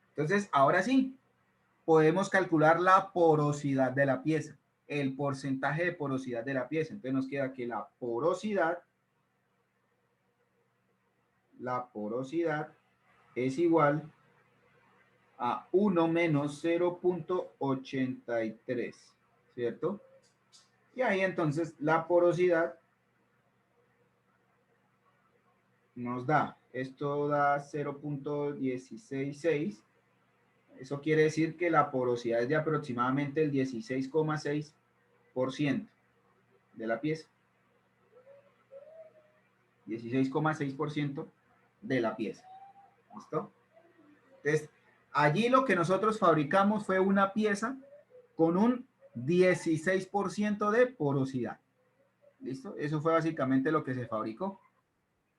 Entonces, ahora sí, podemos calcular la porosidad de la pieza, el porcentaje de porosidad de la pieza. Entonces nos queda que la porosidad es igual a 1 menos 0.83, ¿cierto? Y ahí entonces la porosidad nos da, esto da 0.166. Eso quiere decir que la porosidad es de aproximadamente el 16,6% de la pieza. 16,6% de la pieza. ¿Listo? Entonces, allí lo que nosotros fabricamos fue una pieza con un 16% de porosidad. ¿Listo? Eso fue básicamente lo que se fabricó.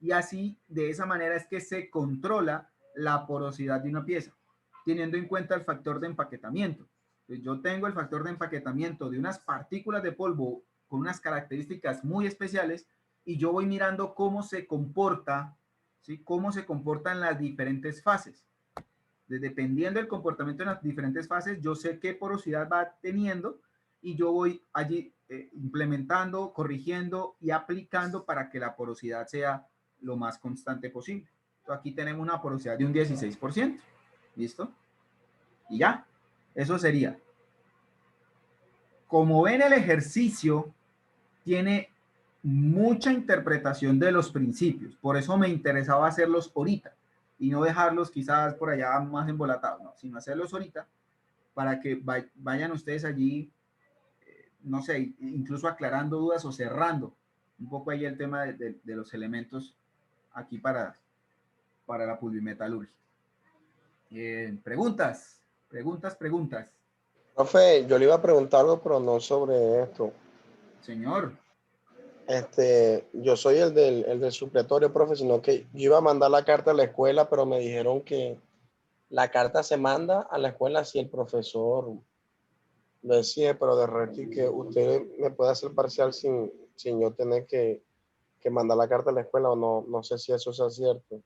Y así, de esa manera es que se controla la porosidad de una pieza, teniendo en cuenta el factor de empaquetamiento. Entonces, yo tengo el factor de empaquetamiento de unas partículas de polvo con unas características muy especiales y yo voy mirando cómo se comporta, ¿sí? Cómo se comportan las diferentes fases. Dependiendo del comportamiento en las diferentes fases, yo sé qué porosidad va teniendo y yo voy allí implementando, corrigiendo y aplicando para que la porosidad sea lo más constante posible. Entonces, aquí tenemos una porosidad de un 16%. ¿Listo? Y ya, eso sería. Como ven, el ejercicio tiene mucha interpretación de los principios. Por eso me interesaba hacerlos ahorita y no dejarlos quizás por allá más embolatados, no, sino hacerlos ahorita para que vayan ustedes allí, no sé, incluso aclarando dudas o cerrando un poco ahí el tema de los elementos aquí para la pulvimetalurgia. Preguntas. Profe, yo le iba a preguntar algo, pero no sobre esto. Señor. Yo soy el del supletorio, profe, sino que yo iba a mandar la carta a la escuela, pero me dijeron que la carta se manda a la escuela si el profesor lo decide, pero de resto que usted me puede hacer parcial sin yo tener que mandar la carta a la escuela, o no sé si eso sea cierto.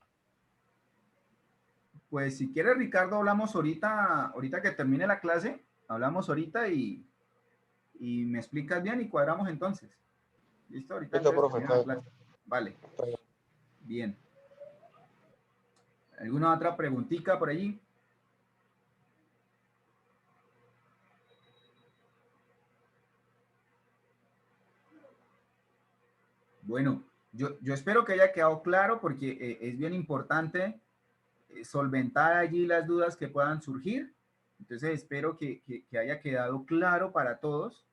Pues si quiere, Ricardo, hablamos ahorita que termine la clase, hablamos ahorita y me explicas bien y cuadramos entonces. ¿Listo? Ahorita Listo, entonces profe, termina la clase. Vale. Está bien. Bien. ¿Alguna otra preguntita por allí? Bueno, yo espero que haya quedado claro porque es bien importante solventar allí las dudas que puedan surgir. Entonces espero que haya quedado claro para todos.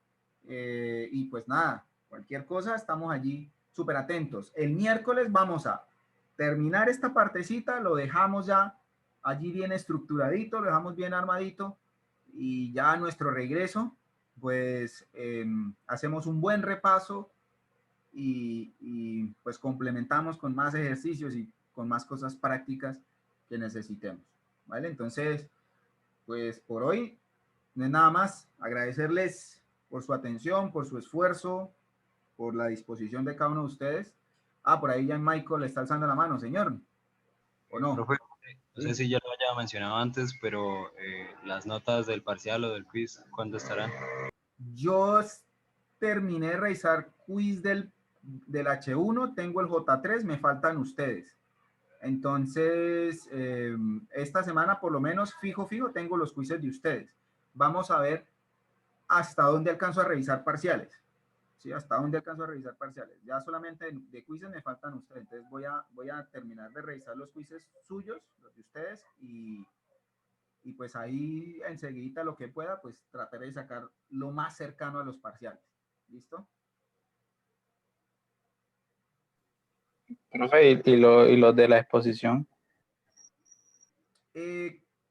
Y pues nada, cualquier cosa, estamos allí súper atentos. El miércoles vamos a terminar esta partecita, lo dejamos ya allí bien estructuradito, lo dejamos bien armadito y ya a nuestro regreso, pues hacemos un buen repaso y pues complementamos con más ejercicios y con más cosas prácticas que necesitemos, ¿vale? Entonces, pues por hoy no es nada más, agradecerles por su atención, por su esfuerzo, por la disposición de cada uno de ustedes. Ah, por ahí ya Michael le está alzando la mano, señor, ¿o no? Profe, no sé si ya lo haya mencionado antes, pero las notas del parcial o del quiz, ¿cuándo estarán? Yo terminé de revisar quiz del H1, tengo el J3, me faltan ustedes. Entonces, esta semana por lo menos fijo, tengo los quizzes de ustedes. Vamos a ver hasta dónde alcanzo a revisar parciales. ¿Sí? Hasta dónde alcanzo a revisar parciales. Ya solamente de quizzes me faltan ustedes. Entonces voy a terminar de revisar los quizzes suyos, los de ustedes, y pues ahí enseguida lo que pueda, pues trataré de sacar lo más cercano a los parciales. ¿Listo? Profe, y los de la exposición.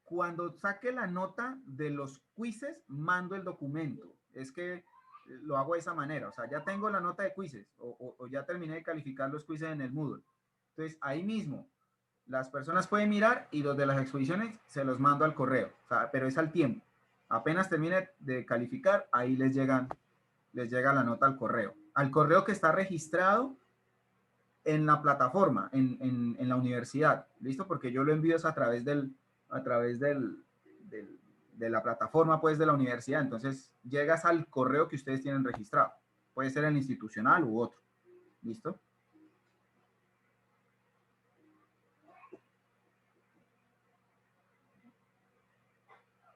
Cuando saque la nota de los quizzes, mando el documento. Es que lo hago de esa manera. O sea, ya tengo la nota de quizzes o ya terminé de calificar los quizzes en el Moodle. Entonces, ahí mismo, las personas pueden mirar y los de las exposiciones se los mando al correo. O sea, pero es al tiempo. Apenas termine de calificar, ahí les llega la nota al correo. Al correo que está registrado en la plataforma, en la universidad, ¿listo? Porque yo lo envío a través de la plataforma, pues, de la universidad. Entonces, llegas al correo que ustedes tienen registrado. Puede ser el institucional u otro. ¿Listo?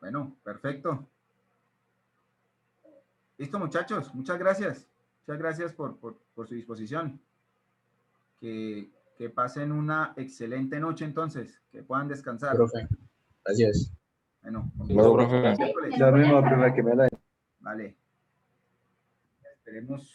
Bueno, perfecto. Listo, muchachos. Muchas gracias. Muchas gracias por su disposición. Que pasen una excelente noche entonces, que puedan descansar. Profe, gracias. Bueno, Luego, profe. Lo mismo, profe, que me la... Vale. Esperemos.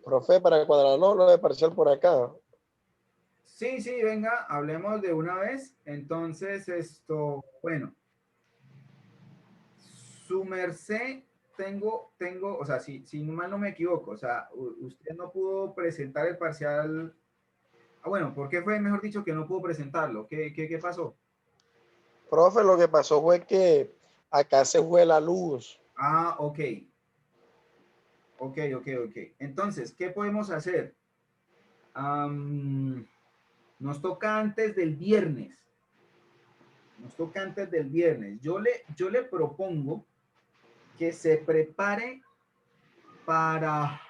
Profe, para cuadrarlo, lo de parcial por acá. Sí, venga, hablemos de una vez. Entonces, bueno, su merced, tengo, o sea, si mal no me equivoco, o sea, usted no pudo presentar el parcial. Ah, bueno, ¿por qué fue, mejor dicho, que no pudo presentarlo? ¿Qué pasó? Profe, lo que pasó fue que acá se fue la luz. Ah, ok. Entonces, ¿qué podemos hacer? Nos toca antes del viernes. Yo le propongo que se prepare para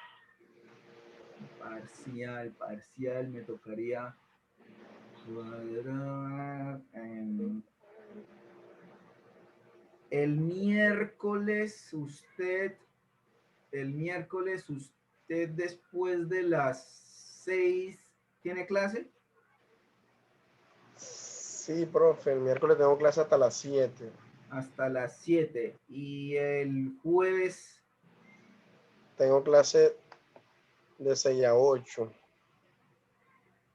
parcial, me tocaría cuadrar el miércoles usted después de las 6 ¿tiene clase? Sí, profe, el miércoles tengo clase hasta las 7. Hasta las 7. Y el jueves, Tengo clase de 6 a 8.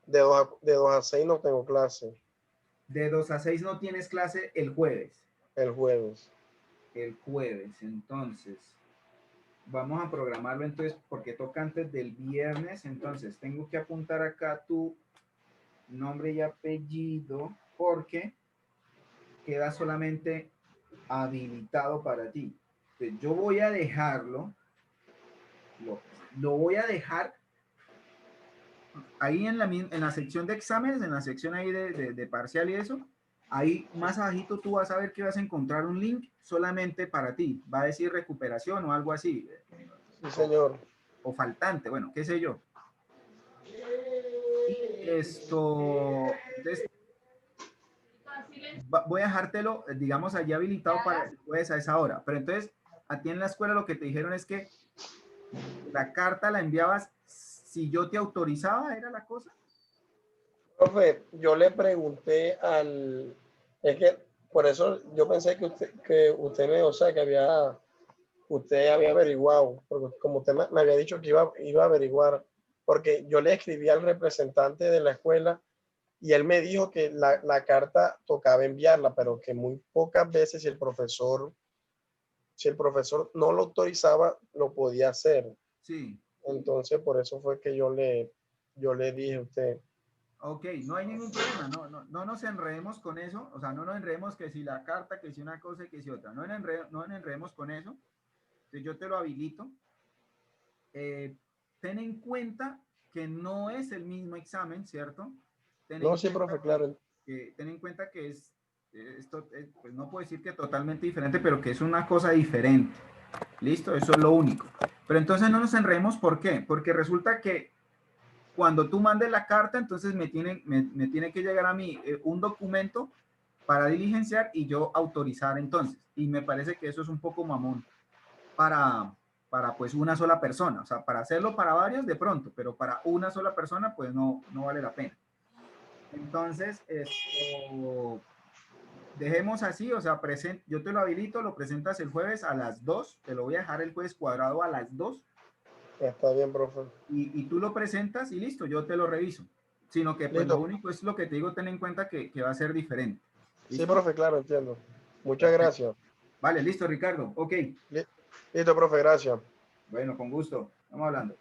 De 2 a 6 no tengo clase de 2 a 6 no tienes clase el jueves. el jueves. El jueves, entonces, vamos a programarlo entonces porque toca antes del viernes. Entonces, tengo que apuntar acá tu nombre y apellido porque queda solamente habilitado para ti. Entonces, yo voy a dejarlo, lo voy a dejar ahí en la sección de exámenes, en la sección ahí de parcial y eso. Ahí más abajito tú vas a ver que vas a encontrar un link solamente para ti. Va a decir recuperación o algo así. Sí, señor. O faltante, bueno, qué sé yo. Y esto, entonces, voy a dejártelo, digamos, allí habilitado para el jueves a esa hora. Pero entonces, a ti en la escuela lo que te dijeron es que la carta la enviabas si yo te autorizaba, ¿era la cosa? Profe, yo le pregunté es que por eso yo pensé que usted me, o sea, usted había averiguado, porque como usted me había dicho que iba a averiguar, porque yo le escribí al representante de la escuela y él me dijo que la carta tocaba enviarla, pero que muy pocas veces si el profesor no lo autorizaba, lo podía hacer. Sí. Entonces, por eso fue que yo le dije a usted. Ok, no hay ningún problema, no nos enredemos con eso, o sea, no nos enredemos que si la carta, que si una cosa y que si otra, no nos enredemos con eso. Entonces yo te lo habilito. Ten en cuenta que no es el mismo examen, ¿cierto? No, sí, profe, claro. Ten en cuenta que esto, pues no puedo decir que totalmente diferente, pero que es una cosa diferente. ¿Listo? Eso es lo único. Pero entonces no nos enredemos, ¿por qué? Porque resulta que cuando tú mandes la carta, entonces me tiene que llegar a mí un documento para diligenciar y yo autorizar entonces. Y me parece que eso es un poco mamón para pues una sola persona. O sea, para hacerlo para varios de pronto, pero para una sola persona pues no vale la pena. Entonces, esto, dejemos así, o sea, yo te lo habilito, lo presentas el jueves a las 2, te lo voy a dejar el jueves cuadrado a las 2. Está bien, profe. Y tú lo presentas y listo, yo te lo reviso. Sino que pues Listo. lo único es lo que te digo, ten en cuenta que va a ser diferente. ¿Listo? Sí, profe, claro, entiendo. Muchas gracias. Vale, listo, Ricardo. Ok. Listo, profe, gracias. Bueno, con gusto. Estamos hablando.